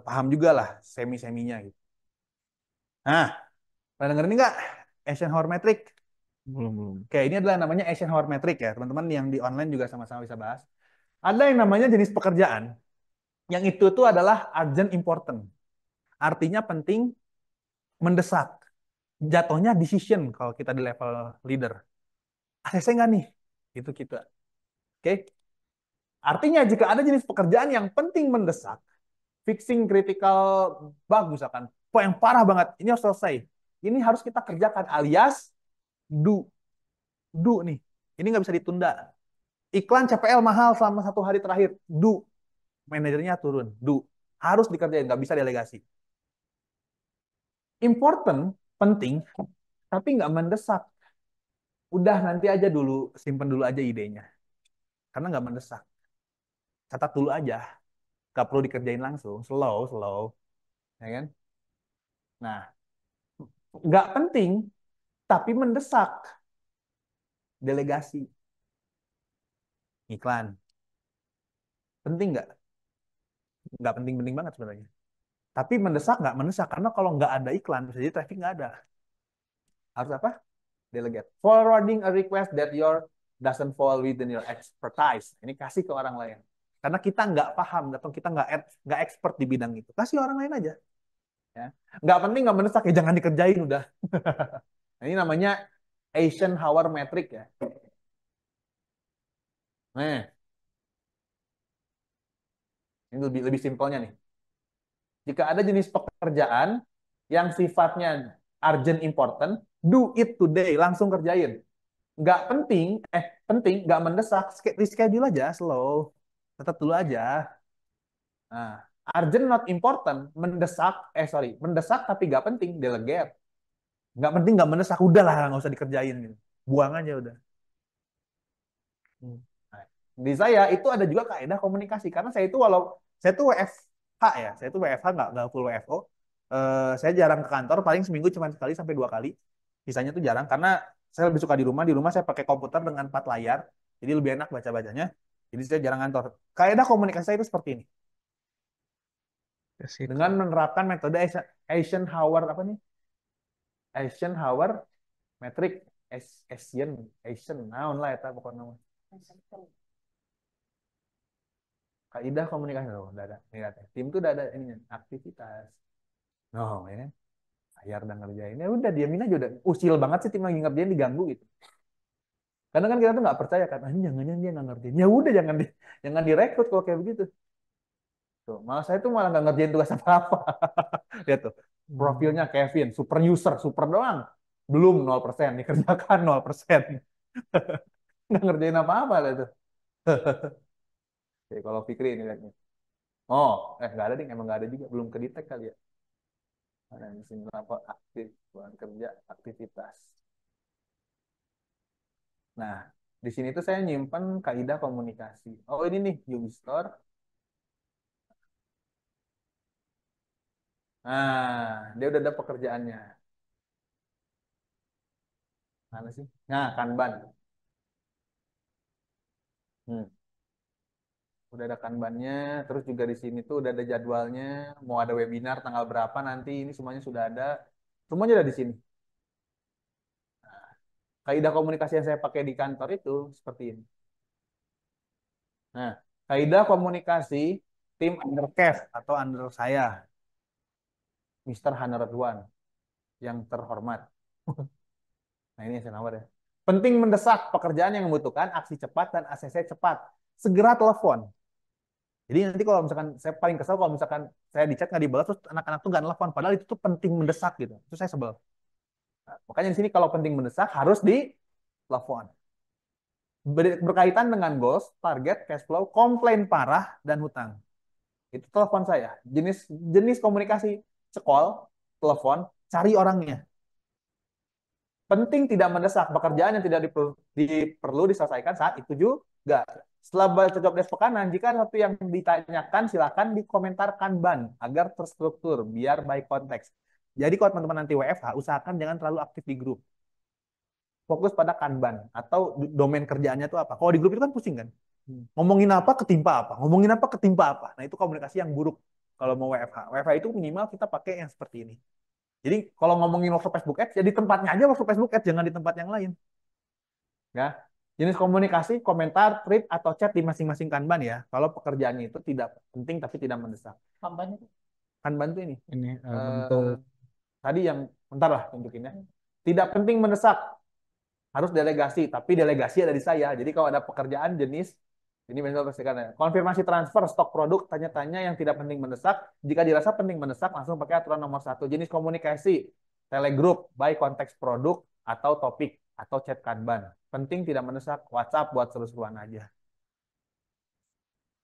paham juga lah semi-seminya gitu. Nah, pernah denger ini nggak Eisenhower Metric? Belum. Oke, ini adalah namanya Eisenhower Metric ya. Teman-teman yang di online juga sama-sama bisa bahas. Ada yang namanya jenis pekerjaan. Yang itu tuh adalah urgent important. Artinya penting, mendesak. Jatuhnya decision kalau kita di level leader. ACC nggak nih? Itu kita. Oke. Artinya jika ada jenis pekerjaan yang penting mendesak, fixing critical bug misalkan, yang parah banget, ini harus selesai. Ini harus kita kerjakan alias do nih. Ini nggak bisa ditunda. Iklan CPL mahal selama 1 hari terakhir. Manajernya turun. Harus dikerjain, nggak bisa delegasi. Important, penting, tapi nggak mendesak. Udah nanti aja dulu, simpen dulu aja idenya. Karena nggak mendesak. Catat dulu aja. Nggak perlu dikerjain langsung. Slow. Ya kan? Nah, nggak penting, tapi mendesak. Delegasi. Iklan. Penting nggak? Nggak penting-penting banget sebenarnya. Tapi mendesak nggak mendesak. Karena kalau nggak ada iklan, bisa jadi traffic nggak ada. Harus apa? Delegate. Forwarding a request that doesn't fall within your expertise. Ini kasih ke orang lain. Karena kita nggak paham atau kita nggak expert di bidang itu. Kasih orang lain aja. Ya. Nggak penting, nggak mendesak, ya jangan dikerjain udah. Ini namanya Eisenhower metric ya. Nah, ini lebih simpelnya nih. Jika ada jenis pekerjaan yang sifatnya urgent important, do it today, langsung kerjain. Nggak penting, penting, nggak mendesak, reschedule aja, slow. Tetap dulu aja. Nah, urgent not important, mendesak tapi nggak penting, delegate. Nggak penting, nggak mendesak, udahlah, nggak usah dikerjain. Buang aja udah. Nah, di saya itu ada juga kaidah komunikasi, karena saya itu saya tuh WFH ya, saya itu WFH nggak full WFO. Saya jarang ke kantor, paling seminggu cuma sekali sampai 2 kali. Sisanya tuh jarang karena saya lebih suka di rumah. Di rumah saya pakai komputer dengan 4 layar, jadi lebih enak baca-bacanya. Jadi saya jarang kantor. Kaidah komunikasi saya itu seperti ini. Dengan menerapkan metode Eisenhower apa nih? Eisenhower metric, Asian, naon lah itu pokoknya. Kaidah komunikasi loh, udah ada. Tim tuh udah ada ini aktivitas. Oh ya, layar udah ngerjain. Ya udah diamin aja udah. Usil banget sih tim lagi ngerjain diganggu gitu. Karena kan kita tuh nggak percaya kan, jangan-jangan dia nggak ngerjain. Ya udah jangan direkrut kalau kayak begitu. Tuh, malah saya tuh malah nggak ngerjain tugas apa-apa. Lihat tuh, profilnya Kevin, super user, super doang. Belum 0%, dikerjakan 0%. Nggak ngerjain apa-apa lah itu. Oke, kalau Fikri ini lihatnya. Oh, nggak ada nih, emang nggak ada juga, belum kedetek kali ya. Ada mesin apa aktif, bukan kerja, aktivitas. Nah, di sini tuh saya nyimpan kaidah komunikasi. Oh, ini nih, Ubistore. Nah, dia udah ada pekerjaannya. Mana sih? Nah, Kanban. Udah ada Kanbannya, terus juga di sini tuh udah ada jadwalnya, mau ada webinar tanggal berapa nanti, ini semuanya sudah ada. Semuanya ada di sini. Kaidah komunikasi yang saya pakai di kantor itu seperti ini. Nah, kaidah komunikasi tim under Kev atau under saya, Mr. Haneradwan yang terhormat. Nah, ini saya nawar ya. Penting mendesak, pekerjaan yang membutuhkan aksi cepat dan ACC cepat. Segera telepon. Jadi nanti kalau misalkan saya paling kesel kalau misalkan saya di chat nggak dibalas terus anak-anak tuh nggak telepon, padahal itu tuh penting mendesak gitu. Itu saya sebel. Nah, makanya di sini kalau penting mendesak harus di telepon. Berkaitan dengan goals, target, cash flow, komplain parah dan hutang. Itu telepon saya. Jenis komunikasi call, telepon, cari orangnya. Penting tidak mendesak, pekerjaan yang tidak perlu diselesaikan saat itu juga. Setelah baca job desk pekanan, jika ada sesuatu yang ditanyakan, silakan dikomentarkan ban agar terstruktur, biar by konteks. Jadi kalau teman-teman nanti WFH, usahakan jangan terlalu aktif di grup. Fokus pada Kanban atau domain kerjaannya itu apa. Kalau di grup itu kan pusing kan. Ngomongin apa ketimpa apa, ngomongin apa ketimpa apa. Nah itu komunikasi yang buruk kalau mau WFH. WFH itu minimal kita pakai yang seperti ini. Jadi kalau ngomongin workshop Facebook Ads, ya di tempatnya aja workshop Facebook Ads, jangan di tempat yang lain. Ya. Jenis komunikasi, komentar, tweet, atau chat di masing-masing Kanban ya. Kalau pekerjaannya itu tidak penting tapi tidak mendesak. Kanban itu? Kanban itu ini. Ini bentuk. Tadi yang, bentar lah tunjukinnya. Tidak penting mendesak, harus delegasi, tapi delegasi ada di saya. Jadi kalau ada pekerjaan jenis, ini benar konfirmasi transfer stok produk, tanya-tanya yang tidak penting mendesak. Jika dirasa penting mendesak, langsung pakai aturan nomor 1. Jenis komunikasi, telegroup, by konteks produk, atau topik, atau chat Kanban. Penting tidak mendesak, WhatsApp buat seru-seruan aja.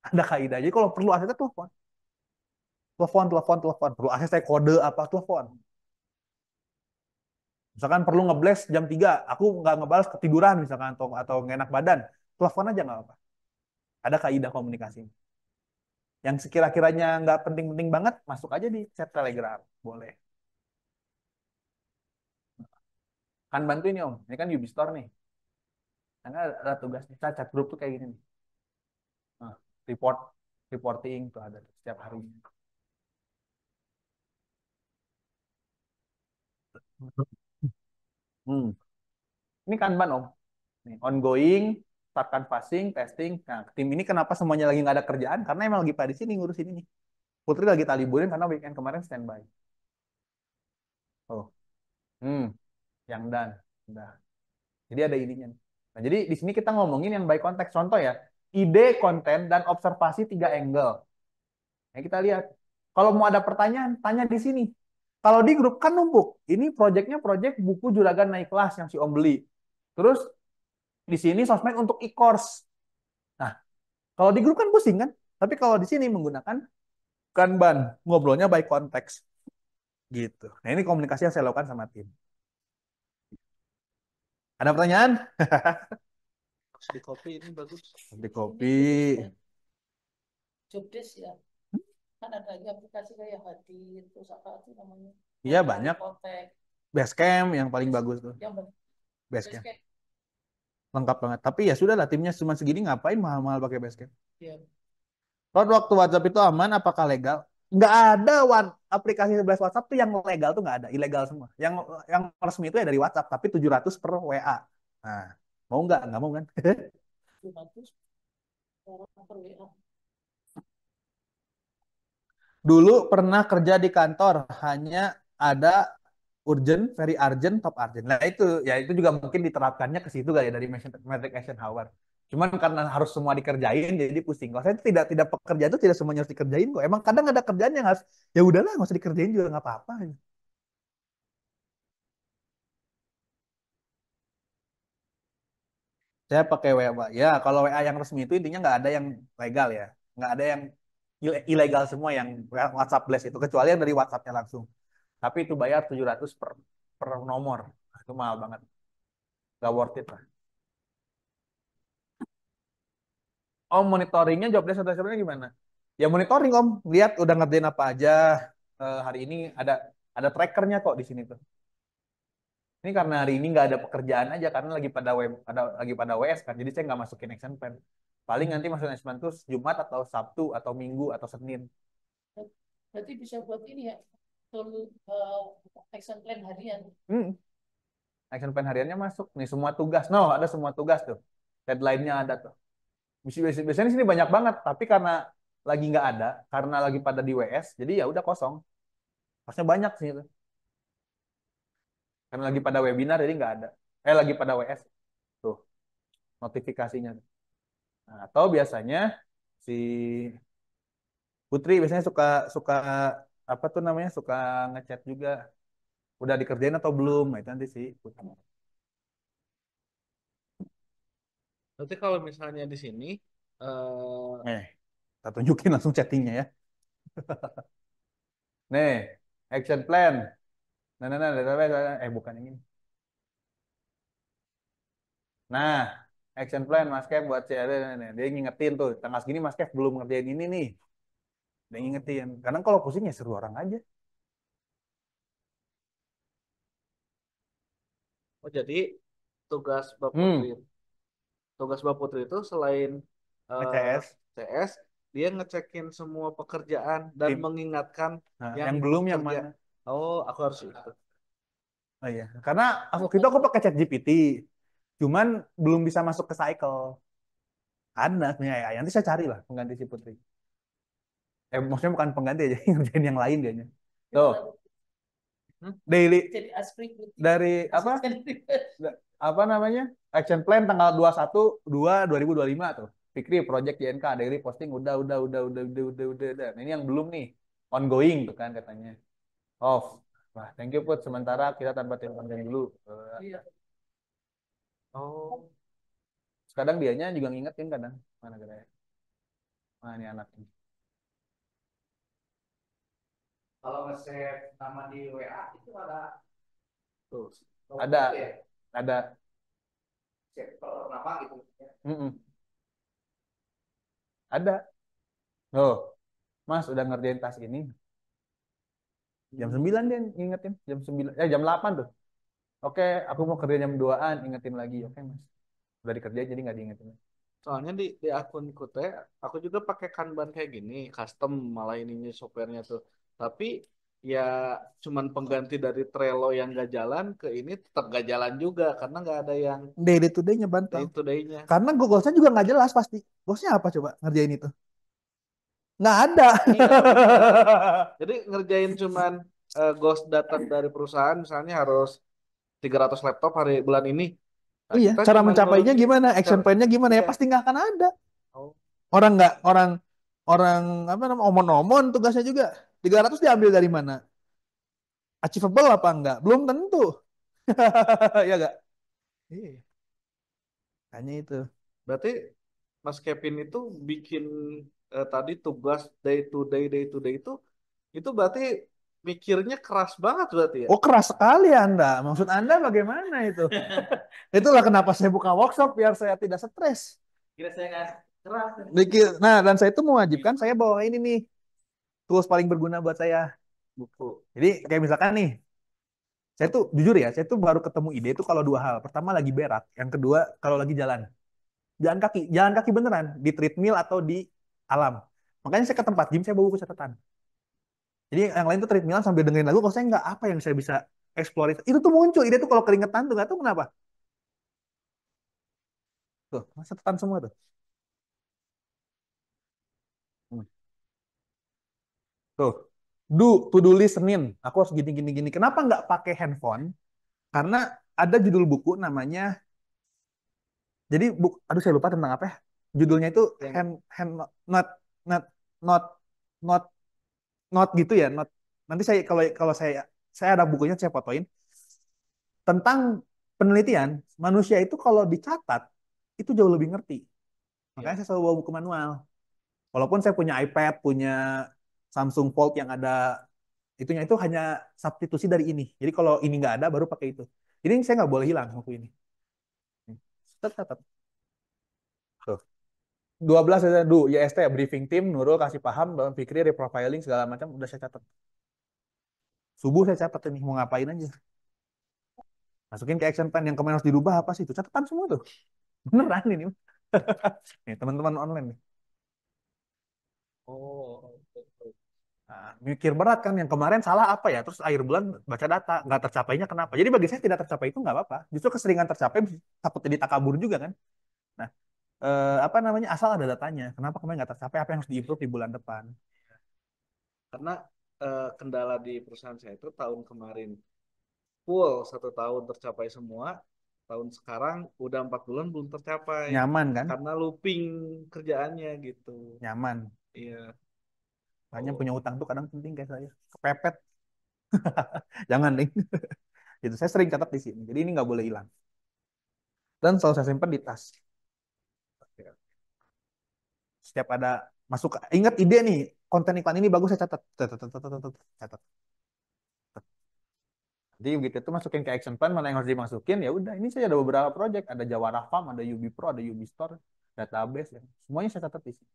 Ada kaidah. Jadi kalau perlu ACC telepon. Telepon, telepon, telepon. Perlu ACC kode apa, telepon. Misalkan perlu ngeblast jam 3, aku nggak ngebalas ketiduran misalkan atau nggak enak badan. Telepon aja nggak apa-apa. Ada kaidah komunikasi. Yang sekira-kiranya nggak penting-penting banget, masuk aja di chat Telegram. Boleh. Kan bantu ini Om. Ini kan Ubistore nih. Karena ada tugasnya. Chat grup tuh kayak gini nih. Nah, reporting tuh ada setiap hari. Hmm. Ini Kanban Om. Nih, ongoing, start canvassing, testing. Nah, tim ini kenapa semuanya lagi nggak ada kerjaan? Karena emang lagi pada di sini ngurusin ini. Putri lagi tak liburin karena weekend kemarin standby. Oh, yang dan, udah. Jadi ada ininya. Nah, jadi di sini kita ngomongin yang by konteks. Contoh ya, ide, konten, dan observasi 3 angle. Nah, kita lihat. Kalau mau ada pertanyaan, tanya di sini. Kalau di grup kan numpuk. Ini proyeknya proyek buku Juragan Naik Kelas yang si Om beli. Terus di sini sosmed untuk e-course. Nah, kalau di grup kan pusing kan? Tapi kalau di sini menggunakan Kanban, ngobrolnya by konteks. Gitu. Nah, ini komunikasi yang saya lakukan sama tim. Ada pertanyaan? Di copy ini bagus. Di copy. Jobdesk ya. Kan ada lagi aplikasi kayak Hadir, terus apa tuh namanya? Iya, Yang banyak. kontak. Basecamp yang paling bagus tuh. Yang Basecamp. Basecamp. Lengkap banget. Tapi ya sudah lah, timnya cuma segini ngapain mahal-mahal pakai Basecamp. Iya. Rod, waktu WhatsApp itu aman, apakah legal? Nggak ada aplikasi 11 WhatsApp tuh yang legal tuh nggak ada, ilegal semua. Yang resmi itu ya dari WhatsApp, tapi 700 per WA. Nah, mau nggak? Nggak mau kan? 700 orang per WA. Dulu pernah kerja di kantor, hanya ada urgent, very urgent, top urgent. Nah itu, ya itu juga mungkin diterapkannya ke situ kali ya dari Metric Action Hour. Cuman karena harus semua dikerjain, jadi pusing. Kalau saya tidak pekerjaan itu tidak semuanya harus dikerjain kok. Emang kadang ada kerjaan yang harus, ya udahlah nggak usah dikerjain juga nggak apa-apa. Saya pakai WA. Ya, kalau WA yang resmi itu intinya nggak ada yang legal ya. Nggak ada yang ilegal semua yang WhatsApp Blast itu. Kecuali yang dari WhatsAppnya langsung. Tapi itu bayar 700 per nomor. Nah, itu mahal banget. Nggak worth it lah. Om monitoringnya job desk atau sebenarnya gimana? Ya monitoring Om. Lihat udah ngerjain apa aja. Hari ini ada trackernya kok di sini tuh. Ini karena hari ini nggak ada pekerjaan aja karena lagi pada WS kan. Jadi saya nggak masukin action plan. Paling nanti masukin action plan tuh Jumat atau Sabtu atau Minggu atau Senin. Berarti bisa buat ini ya, tool action plan harian. Action plan hariannya masuk nih semua tugas. No, ada semua tugas tuh. Deadline-nya ada tuh. Biasanya di sini banyak banget, tapi karena lagi nggak ada, karena lagi pada di WS, jadi ya udah kosong. Harusnya banyak sih itu. Karena lagi pada webinar jadi nggak ada. Lagi pada WS tuh notifikasinya. Nah, atau biasanya si Putri biasanya suka suka apa tuh namanya suka ngechat juga. Udah dikerjain atau belum? Nah, itu nanti sih. Nanti kalau misalnya di sini Kita tunjukin langsung chattingnya ya. Nih, action plan. Bukan yang ini. Nah, action plan Mas Kev buat si Ade, dia ngingetin tuh, tanggal segini Mas Kev belum ngerjain ini nih. Dia ngingetin. Kadang kalau pusing ya seru orang aja. oh jadi tugas Mbak Putri, tugas Mbak Putri itu selain CS, CS, dia ngecekin semua pekerjaan dan Tim. mengingatkan Nah, yang belum yang kerja. mana? Oh, aku harus itu. Oh iya, karena waktu itu aku pakai ChatGPT. Cuman belum bisa masuk ke cycle. Ada sebenarnya AI. Nanti saya cari lah pengganti si Putri. Maksudnya bukan pengganti aja, ngerjain yang lain dia. Tuh, daily Jadi aspek dari apa namanya? Action plan tanggal 21/2/2025 tuh. Fikri project JNK daily posting udah. Nah, ini yang belum nih. Ongoing tuh kan katanya. Off. Wah, thank you Put. Sementara kita tanpa tim konten dulu. Iya. Oh. Kadang dianya juga ngingetin kadang. Mana kira Nah, ini anak ini. Kalau nge-save nama di WA itu ada tuh. Ada. Ya? Ada. Save nama gitu. Mm-mm. Ada. Loh, Mas udah ngerjain tas ini. Jam 9 dia ngingetin. Jam 9. Jam 8 tuh. Oke, aku mau kerja jam 2-an. Ingetin lagi. Oke, Mas. Udah dikerjain jadi nggak diingetin. Soalnya di akunku teh, aku juga pakai Kanban kayak gini. Custom malah ininya softwarenya tuh. Tapi ya cuman pengganti dari Trello yang gak jalan ke ini tetap gak jalan juga. Karena nggak ada yang Day to day-nya day bantang. to day-nya. Karena goalsnya juga nggak jelas pasti. Goalsnya apa coba ngerjain itu? Nggak ada. Iya. Jadi ngerjain cuman ghost data dari perusahaan misalnya harus 300 laptop hari bulan ini. Nah, Iya, kita cara cuman mencapainya ngurusin gimana? Action cara, plan-nya gimana? Ya iya. pasti nggak akan ada. Oh, Orang nggak orang apa namanya omon-omon tugasnya juga. 300 diambil dari mana? Achievable apa enggak? Belum tentu. Ya enggak? Iya, hanya itu. berarti Mas Kevin itu bikin tadi tugas day to day itu berarti mikirnya keras banget berarti ya? Oh, keras sekali Anda. Maksud Anda bagaimana itu? Itulah kenapa saya buka workshop biar saya tidak stres. Kira saya nggak keras. Nah, dan saya itu mewajibkan saya bawa ini nih tools paling berguna buat saya. Buku. Jadi kayak misalkan nih, saya tuh jujur ya, saya tuh baru ketemu ide itu kalau dua hal. Pertama lagi berak, yang kedua kalau lagi jalan. Jalan kaki beneran di treadmill atau di alam. Makanya saya ke tempat gym saya bawa buku catatan. Jadi yang lain tuh treadmillan sambil dengerin lagu, kalau saya nggak apa yang saya bisa explore itu tuh muncul ide tuh kalau keringetan tuh nggak tahu kenapa. Tuh, catatan semua tuh. Hmm. Tuh, to do list Senin. Aku harus gini gini gini. Kenapa nggak pakai handphone? Karena ada judul buku namanya. Jadi aduh saya lupa tentang apa ya. Judulnya itu hand not not not not not gitu ya. Not nanti saya kalau saya ada bukunya saya fotoin tentang penelitian manusia itu kalau dicatat itu jauh lebih ngerti. Makanya saya selalu bawa buku manual. Walaupun saya punya iPad, punya Samsung Fold yang ada itunya itu hanya substitusi dari ini. Jadi kalau ini nggak ada baru pakai itu. Jadi saya nggak boleh hilang buku ini. Tetap. Tuh. 12 ada YST ya, briefing tim, Nurul kasih paham, Bang Fikri reprofiling segala macam udah saya catat. Subuh saya catat ini mau ngapain aja. Masukin ke action plan yang kemarin harus dirubah apa sih itu? Catatan semua tuh. Beneran ini. Nih, teman-teman online nih. Oh, Nah, mikir berat kan yang kemarin salah apa ya? Terus akhir bulan baca data, nggak tercapainya kenapa? Jadi bagi saya tidak tercapai itu nggak apa-apa. Justru keseringan tercapai takut jadi takabur juga kan. Nah, apa namanya asal ada datanya. Kenapa kemarin nggak tercapai? Apa yang harus diimprove di bulan depan? karena kendala di perusahaan saya itu tahun kemarin full 1 tahun tercapai semua, tahun sekarang udah 4 bulan belum tercapai Nyaman kan? karena looping kerjaannya gitu. Nyaman. Iya. Makanya punya utang tuh kadang penting kayak saya. Kepepet. Jangan nih. Itu saya sering catat di sini. Jadi ini nggak boleh hilang. Dan selalu saya simpan di tas. Setiap ada masuk, ingat ide nih, konten iklan ini bagus saya catat. Catat. Jadi begitu itu masukin ke action plan mana yang harus dimasukin ya udah. Ini saya ada beberapa project, ada Jawara Farm, ada Ubi Pro, ada Ubi Store, database ya. Semuanya saya catat di sini.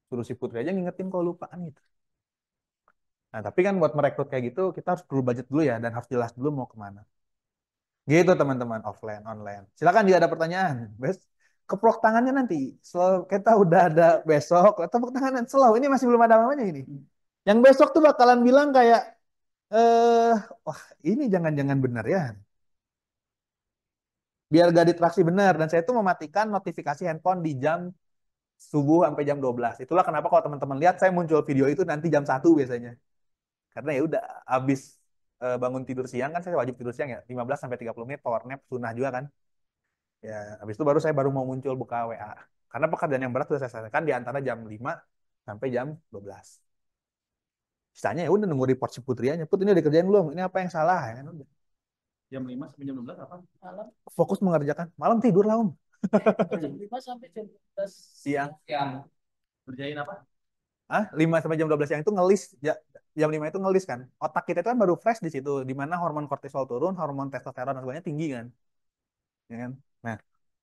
Suruh si Putri aja ngingetin kalau lupaan gitu. Nah, tapi kan buat merekrut kayak gitu kita harus perlu budget dulu ya dan harus jelas dulu mau kemana. Gitu teman-teman offline, online. Silakan jika ada pertanyaan. Keprok tangannya nanti. Slow kita udah ada besok. Tepuk tangan slow. Ini masih belum ada namanya ini. Yang besok tuh bakalan bilang kayak wah ini jangan-jangan benar ya. Biar gak ditraksi benar. Dan saya tuh mematikan notifikasi handphone di jam subuh sampai jam 12. Itulah kenapa kalau teman-teman lihat saya muncul video itu nanti jam 1 biasanya. Karena ya udah habis bangun tidur siang kan saya wajib tidur siang ya 15 sampai 30 menit power nap sunnah juga kan. Ya, habis itu saya baru mau muncul buka WA. Karena pekerjaan yang berat sudah saya selesaikan di antara jam 5 sampai jam 12. Sisanya ya udah nunggu report si Putri aja. Put ini udah dikerjain belum? Ini apa yang salah ya kan udah. Jam 5 sampai jam 12 apa? Malam Fokus mengerjakan. Malam tidur lah Om. jam 5 sampai jam 12 Siang. siang. Kerjain apa? 5 sampai jam 12 siang itu ngelis ya, jam 5 itu ngelis kan. Otak kita itu kan baru fresh di situ di mana hormon kortisol turun, hormon testosteron dan sebagainya tinggi kan. Ya kan? Nah,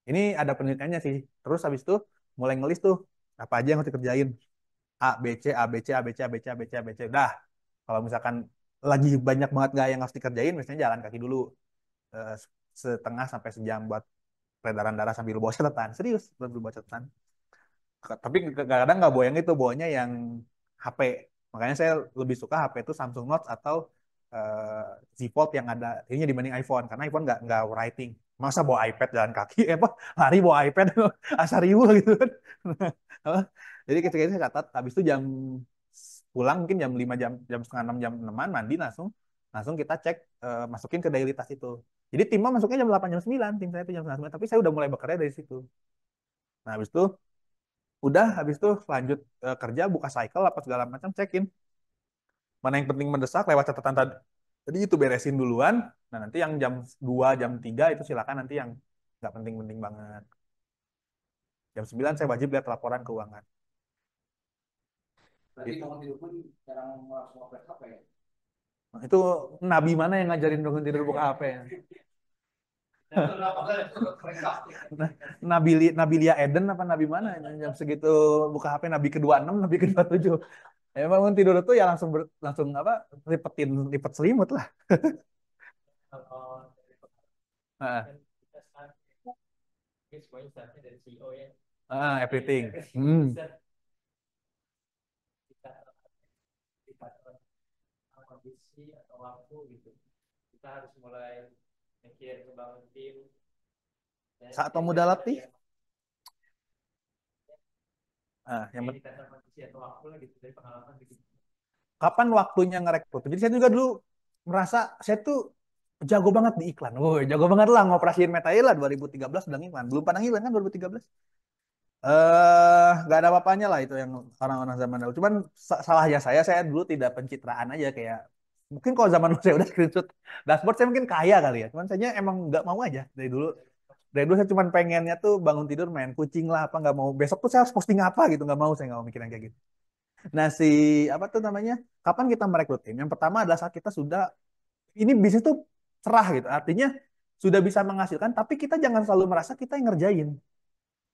ini ada penelitiannya sih. Terus habis itu mulai ngelis tuh apa aja yang harus dikerjain. A, B, C, A, B, C, A, B, C, A, B, C, A, B, C, A, B, C. Udah. Kalau misalkan lagi banyak banget gak yang harus dikerjain, biasanya jalan kaki dulu eh, setengah sampai sejam buat peredaran darah sambil bawa catatan. Serius, sambil bawa catatan. Tapi kadang-kadang nggak bawa yang itu, bawanya yang HP. Makanya saya lebih suka HP itu Samsung Note atau Z Fold yang ada ini dibanding iPhone, karena iPhone nggak writing. Masa bawa iPad jalan kaki, apa lari bawa iPad asa riuh gitu kan. Jadi ketika itu saya catat, habis itu jam pulang mungkin jam 5 jam setengah 6 jam 6 mandi langsung langsung kita cek masukin ke daily task itu. Jadi timnya masuknya jam 8 jam 9, tim saya itu jam 9, tapi saya udah mulai bekerja dari situ. Nah, habis itu udah habis itu lanjut kerja buka cycle apa segala macam cekin mana yang penting mendesak lewat catatan tadi. Jadi itu beresin duluan. Nah, nanti yang jam 2 jam 3 itu silakan nanti yang nggak penting-penting banget. Jam 9 saya wajib lihat laporan keuangan. Berarti Gitu. bangun tidur pun jarang langsung open HP ya? Nah, itu nabi mana yang ngajarin bangun tidur buka HP ya? Nah, Nabilia Eden apa nabi mana yang jam segitu buka HP, nabi ke-26 nabi ke-27. Ya bangun tidur itu ya langsung apa lipet selimut lah. Kalau dari Ah, kan kita sekarang mungkin semuanya startnya dari CEO ya. everything. Bisa kita kita kondisi atau waktu gitu. Kita harus mulai mikir membangun tim. Dan Saat tim pemuda yang latih. Yang kita sama kondisi atau waktu lah gitu dari pengalaman gitu. kapan waktunya ngerekrut. Jadi saya juga dulu merasa saya tuh jago banget di iklan. Woi, jago banget lah ngoperasiin Meta lah 2013 sedang iklan. Belum pernah iklan kan 2013. Nggak ada apa-apanya lah itu yang orang-orang zaman dulu. Cuman salahnya saya dulu tidak pencitraan aja kayak mungkin kalau zaman dulu saya udah screenshot dashboard saya mungkin kaya kali ya. Cuman saya emang nggak mau aja dari dulu. Dari dulu saya cuman pengennya tuh bangun tidur main kucing lah apa nggak mau besok tuh saya harus posting apa gitu nggak mau saya nggak mau mikirin kayak gitu. Nah si apa tuh namanya kapan kita merekrut tim? Yang pertama adalah saat kita sudah ini bisnis tuh cerah gitu. Artinya sudah bisa menghasilkan tapi kita jangan selalu merasa kita yang ngerjain.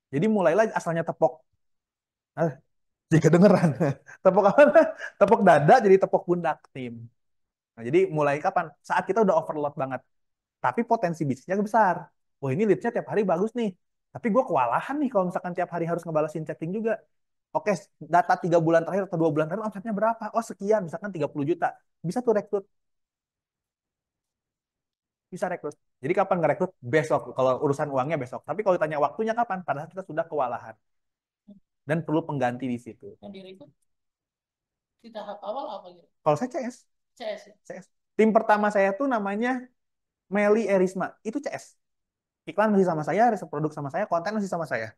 Jadi mulailah asalnya tepok. Ah, jadi kedengeran. Tepok apa? Tepok dada jadi tepok pundak tim. Nah, jadi mulai kapan? Saat kita udah overload banget. Tapi potensi bisnisnya besar. Oh ini leads-nya tiap hari bagus nih. Tapi gue kewalahan nih kalau misalkan tiap hari harus ngebalasin chatting juga. Oke, data 3 bulan terakhir atau 2 bulan terakhir omsetnya berapa? Oh sekian, misalkan 30 juta. Bisa tuh rekrut. Bisa rekrut. Jadi kapan ngerekrut? Besok. Kalau urusan uangnya besok. Tapi kalau ditanya waktunya kapan? Pada saat kita sudah kewalahan. Dan perlu pengganti di situ. Yang direkrut di tahap awal apa gitu? Kalau saya CS. CS ya? CS. Tim pertama saya tuh namanya Meli Erisma. Itu CS. Iklan masih sama saya, riset produk sama saya, konten masih sama saya.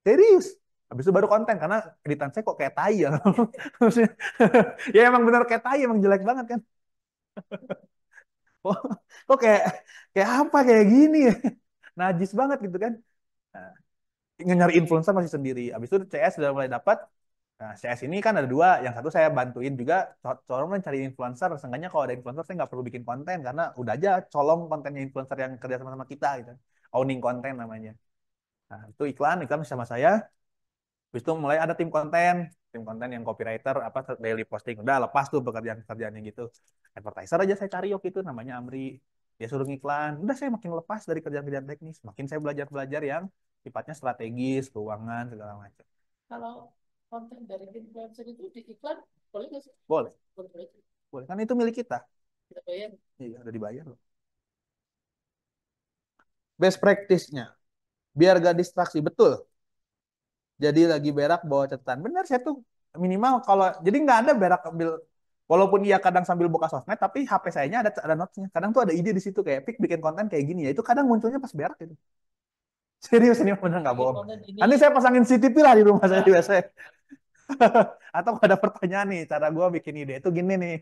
Serius. Habis itu baru konten, karena editan saya kok kayak tai ya. Ya emang bener kayak tai, emang jelek banget kan. Kok, kok kayak apa kayak gini ya. Najis banget gitu kan. Nah, nyari influencer masih sendiri. Habis itu CS sudah mulai dapat. Nah, CS ini kan ada dua. Yang satu saya bantuin juga colong cari influencer. Seenggaknya kalau ada influencer saya nggak perlu bikin konten karena udah aja colong kontennya influencer yang kerja sama-sama kita gitu. Owning konten namanya. Nah, itu iklan sama saya. Habis itu mulai ada tim konten yang copywriter apa daily posting. Udah lepas tuh pekerjaan-pekerjaan yang gitu. Advertiser aja saya cari waktu itu namanya Amri. Dia suruh ngiklan. Udah saya makin lepas dari kerjaan-kerjaan teknis. Makin saya belajar-belajar yang sifatnya strategis, keuangan segala macam. Kalau konten dari influencer itu di iklan boleh nggak sih? Boleh. Boleh. Boleh kan itu milik kita. Kita bayar. Iya, udah dibayar loh. Best practice-nya. Biar gak distraksi. Betul. Jadi lagi berak bawa catatan. Benar, saya tuh minimal kalau jadi nggak ada berak ambil walaupun iya kadang sambil buka sosmed tapi HP sayanya ada notes-nya. Kadang tuh ada ide di situ kayak Pik bikin konten kayak gini ya. Itu kadang munculnya pas berak gitu. Serius ini bener nggak Bikin bohong. konten ini Nanti saya pasangin CCTV lah di rumah saya biasanya. Atau kalau ada pertanyaan nih, cara gue bikin ide itu gini nih.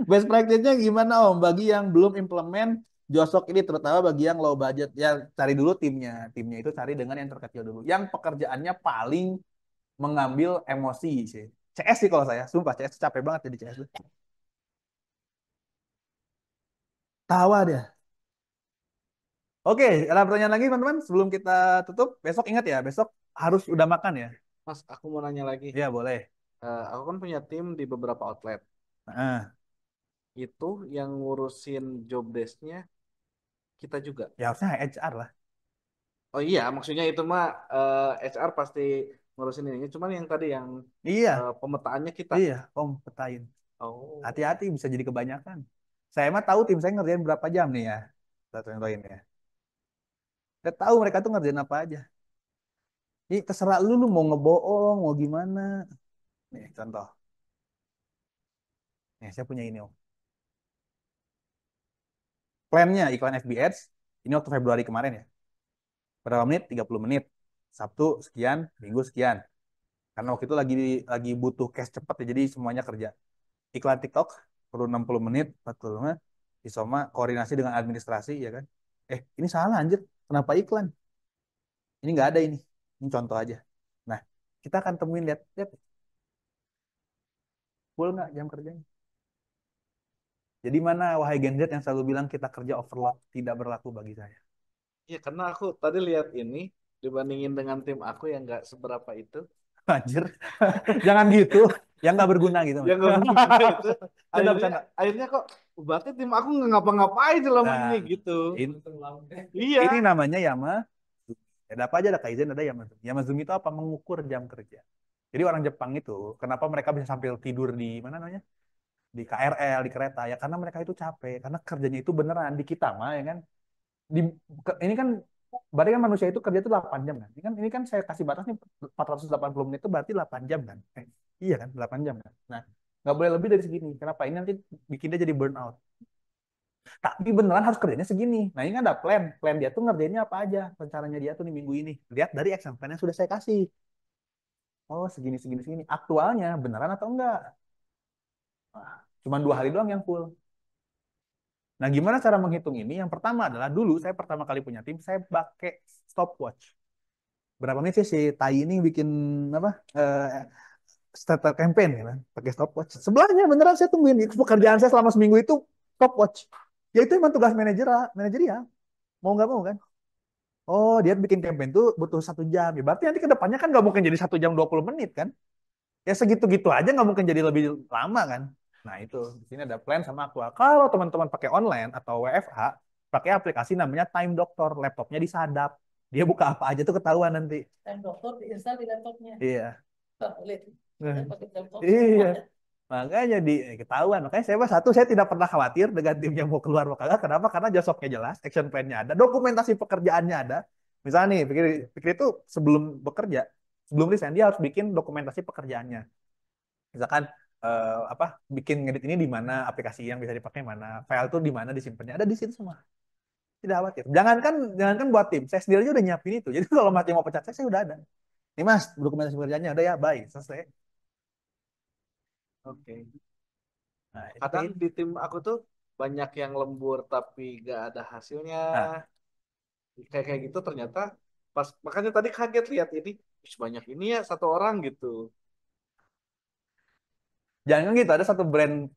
Best practice-nya gimana Om? Bagi yang belum implement Josok ini terutama bagi yang low budget. Ya cari dulu timnya. Timnya itu cari dengan yang terkecil dulu. Yang pekerjaannya paling mengambil emosi sih. CS sih kalau saya. Sumpah CS capek banget jadi CS tuh. Tawa dia. Oke, ada pertanyaan lagi teman-teman? Sebelum kita tutup, besok ingat ya, besok harus udah makan ya. Mas, aku mau nanya lagi. Iya, boleh. Aku kan punya tim di beberapa outlet. Nah, Itu yang ngurusin job desk-nya kita juga. ya harusnya HR lah. Oh iya, maksudnya itu mah HR pasti ngurusin ini. Cuman yang tadi yang Iya, pemetaannya kita. iya, Om, petain. Oh. Hati-hati bisa jadi kebanyakan. Saya mah tahu tim saya ngerjain berapa jam nih ya. Saya contohin ya. Saya tahu mereka tuh ngerjain apa aja. Ini terserah lu mau ngebohong, mau gimana. Nih, contoh. Nih, saya punya ini, Om. Plannya iklan FB Ads, ini waktu Februari kemarin ya. Berapa menit? 30 menit. Sabtu sekian, Minggu sekian. Karena waktu itu lagi butuh cash cepat ya, jadi semuanya kerja. Iklan TikTok perlu 60 menit, 40 menit. Isoma koordinasi dengan administrasi ya kan. Ini salah anjir. Kenapa iklan? Ini nggak ada ini. Ini contoh aja. Nah, kita akan temuin lihat full nggak jam kerjanya. Jadi mana wahai Gen Z yang selalu bilang kita kerja overload tidak berlaku bagi saya. Iya, karena aku tadi lihat ini dibandingin dengan tim aku yang nggak seberapa itu. Anjir. Jangan gitu. Yang nggak berguna gitu. Yang nggak begitu itu. Canda, Akhirnya, canda. akhirnya kok berarti tim aku nggak ngapa-ngapain selama Nah, ini gitu. ini, Iya. ini namanya Yamazumi. Ada apa aja, ada Kaizen, ada Yamazumi. Yamazumi itu apa? Mengukur jam kerja. Jadi orang Jepang itu, kenapa mereka bisa sambil tidur di mana namanya? Di KRL, di kereta ya karena mereka itu capek, karena kerjanya itu beneran di kita mah ya kan. Di ini kan berarti kan manusia itu kerja itu 8 jam kan. Ini kan saya kasih batasnya 480 menit itu berarti 8 jam kan. Iya kan, 8 jam kan. Nah, nggak boleh lebih dari segini. Kenapa? Ini nanti bikin dia jadi burnout. Tapi beneran harus kerjanya segini. Nah, ini kan ada plan. Plan dia tuh ngerjainnya apa aja. Rencananya dia tuh nih minggu ini. Lihat dari action plan yang sudah saya kasih. Oh, segini, segini, segini. Aktualnya beneran atau enggak? Nah, cuma 2 hari doang yang full. Nah, gimana cara menghitung ini? Yang pertama adalah dulu saya pertama kali punya tim, saya pakai stopwatch. Berapa menit sih si Tai ini bikin apa? Starter campaign ya kan, pakai stopwatch. Sebelahnya beneran saya tungguin. Itu pekerjaan saya selama seminggu itu stopwatch. Ya itu emang tugas manajerial. Mau nggak mau kan? Oh, dia bikin campaign tuh butuh 1 jam. Ya berarti nanti ke depannya kan nggak mungkin jadi 1 jam 20 menit kan? Ya segitu-gitu aja nggak mungkin jadi lebih lama kan? Nah itu di sini ada plan sama aktual. Kalau teman-teman pakai online atau WFH, pakai aplikasi namanya Time Doctor, laptopnya disadap. Dia buka apa aja tuh ketahuan nanti. Dan dokter diinstal di laptopnya. Iya. Lihat, Nah, saya pakai laptop iya. semua. Makanya ketahuan. Makanya saya tidak pernah khawatir dengan timnya mau keluar mau kagak. Kenapa? Karena jobnya jelas, action plan-nya ada, dokumentasi pekerjaannya ada. Misalnya nih, pikir itu sebelum bekerja, sebelum resign dia harus bikin dokumentasi pekerjaannya. Misalkan apa bikin ngedit ini di mana, aplikasi yang bisa dipakai mana, file tuh di mana disimpannya, ada di situ semua. Tidak khawatir. Jangankan buat tim, saya sendiri aja udah nyiapin itu. Jadi kalau masih mau pecat saya udah ada. Nih Mas, dokumentasi pekerjaannya udah ya, bye, selesai. Oke. Nah, Kadang di tim aku tuh banyak yang lembur tapi gak ada hasilnya. Nah. Kayak gitu ternyata pas makanya tadi kaget lihat ini sebanyak ini ya satu orang gitu. Jangan gitu, ada satu brand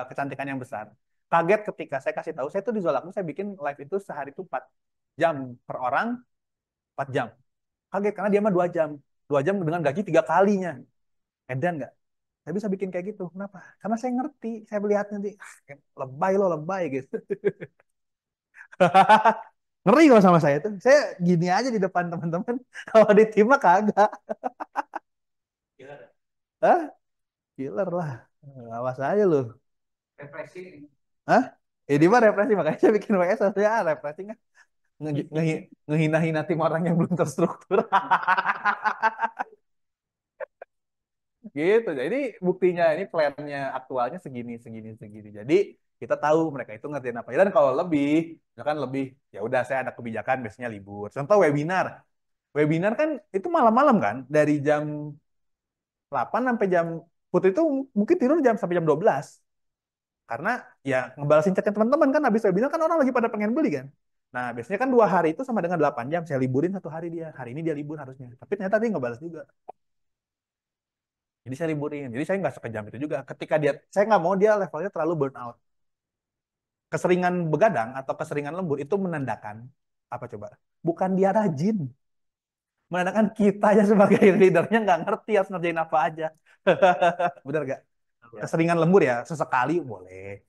kecantikan yang besar. Kaget ketika saya kasih tahu, saya tuh di Zolakmu saya bikin live itu sehari itu 4 jam per orang, 4 jam. Kaget karena dia mah 2 jam. 2 jam dengan gaji 3 kalinya. Edan nggak? Saya bisa bikin kayak gitu. Kenapa? Karena saya ngerti. Saya melihat nanti, lebay lo, lebay gitu. Ngeri kalau sama saya tuh. Saya gini aja di depan teman-teman. Kalau di tim mah kagak. Hah? Killer lah. Awas aja lu. Represi. Hah? Ini mah represi, makanya saya bikin WS ya represi kan. Ngehina-hina tim orang yang belum terstruktur. Gitu. Jadi buktinya ini plannya aktualnya segini, segini, segini. Jadi kita tahu mereka itu ngerjain apa. Dan kalau lebih, misalkan lebih, ya udah saya ada kebijakan biasanya libur. Contoh webinar. Webinar kan itu malam-malam kan, dari jam 8 sampai jam Putri itu mungkin tidur sampai jam 12. Karena ya ngebalasin chatnya teman-teman kan habis webinar kan orang lagi pada pengen beli kan. Nah, biasanya kan 2 hari itu sama dengan 8 jam. Saya liburin 1 hari dia. Hari ini dia libur harusnya. Tapi ternyata dia ngebalas juga. Jadi saya liburin. Jadi saya nggak sekejam itu juga. Ketika saya nggak mau dia levelnya terlalu burn out. Keseringan begadang atau keseringan lembur itu menandakan apa coba? Bukan dia rajin. Menandakan kita ya sebagai leadernya nggak ngerti harus ngerjain apa aja. Benar nggak? Keseringan lembur ya, sesekali boleh.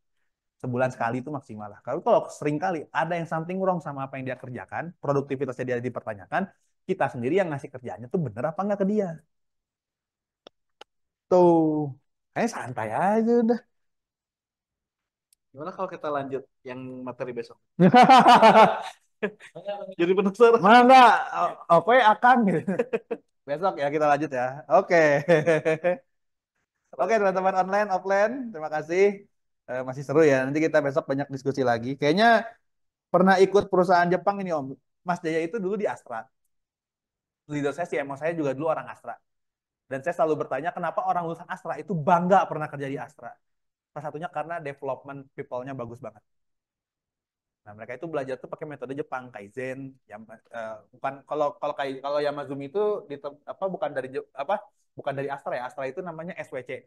Sebulan sekali itu maksimal lah. Kalau sering kali ada yang something wrong sama apa yang dia kerjakan, produktivitasnya dia dipertanyakan, kita sendiri yang ngasih kerjaannya tuh bener apa nggak ke dia. Tuh, kayaknya santai aja udah. Gimana kalau kita lanjut yang materi besok? Jadi penasaran. Mana enggak? Oke, akan gitu. Besok ya kita lanjut ya. Oke. Oke teman-teman online, offline, terima kasih. Masih seru ya. Nanti kita besok banyak diskusi lagi. Kayaknya pernah ikut perusahaan Jepang ini Om. Mas Jaya itu dulu di Astra. Leader saya, CMO saya juga dulu orang Astra. Dan saya selalu bertanya kenapa orang lulusan Astra itu bangga pernah kerja di Astra. Salah satunya karena development people-nya bagus banget. Nah, mereka itu belajar tuh pakai metode Jepang, Kaizen, bukan kalau Yamazumi itu bukan dari bukan dari Astra ya. Astra itu namanya SWC.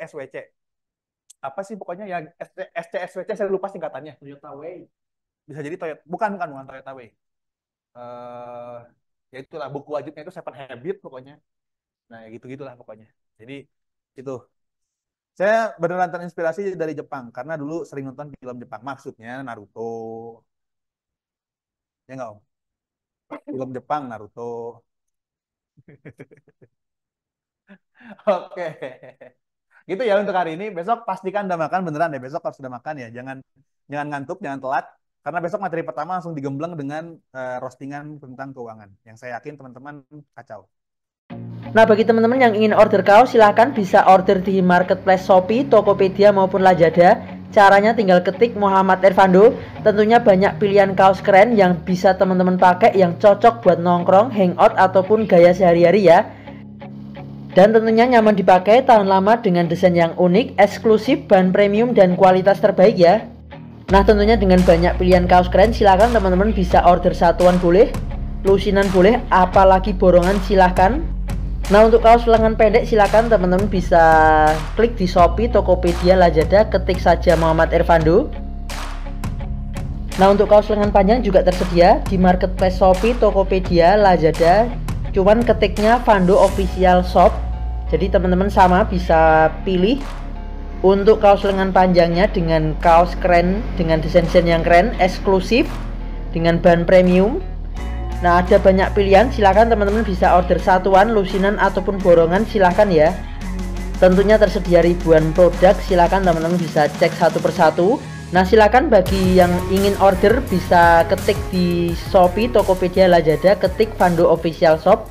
SWC. Apa sih pokoknya ya SWC saya lupa singkatannya. Toyota Way. Bisa jadi Toyota, bukan Toyota Way. Ya itulah buku wajibnya itu Seven Habits pokoknya. Nah, ya gitu-gitulah pokoknya. Jadi itu. Saya beneran terinspirasi dari Jepang karena dulu sering nonton film Jepang. Maksudnya Naruto. Ya nggak Om? Film Jepang Naruto. Oke. Gitu ya untuk hari ini. Besok pastikan udah makan beneran deh. Besok harus udah makan ya. Jangan ngantuk, jangan telat. Karena besok materi pertama langsung digembleng dengan roastingan tentang keuangan. Yang saya yakin teman-teman kacau. Nah, bagi teman-teman yang ingin order kaos, silahkan bisa order di marketplace Shopee, Tokopedia maupun Lazada. Caranya tinggal ketik Muhammad Irfando. Tentunya banyak pilihan kaos keren yang bisa teman-teman pakai, yang cocok buat nongkrong, hangout ataupun gaya sehari-hari ya. Dan tentunya nyaman dipakai, tahan lama dengan desain yang unik, eksklusif, bahan premium dan kualitas terbaik ya. Nah, tentunya dengan banyak pilihan kaos keren, silahkan teman-teman bisa order satuan boleh, lusinan boleh, apalagi borongan silahkan. Nah, untuk kaos lengan pendek silakan teman-teman bisa klik di Shopee, Tokopedia, Lazada, ketik saja Muhammad Irfando. Nah, untuk kaos lengan panjang juga tersedia di marketplace Shopee, Tokopedia, Lazada. Cuman ketiknya Fando Official Shop. Jadi teman-teman sama bisa pilih untuk kaos lengan panjangnya dengan kaos keren, dengan desain-desain yang keren, eksklusif, dengan bahan premium. Nah, ada banyak pilihan, silahkan teman-teman bisa order satuan, lusinan ataupun borongan, silahkan ya. Tentunya tersedia ribuan produk, silahkan teman-teman bisa cek satu persatu. Nah, silahkan bagi yang ingin order bisa ketik di Shopee, Tokopedia, Lazada, ketik Fando Official Shop.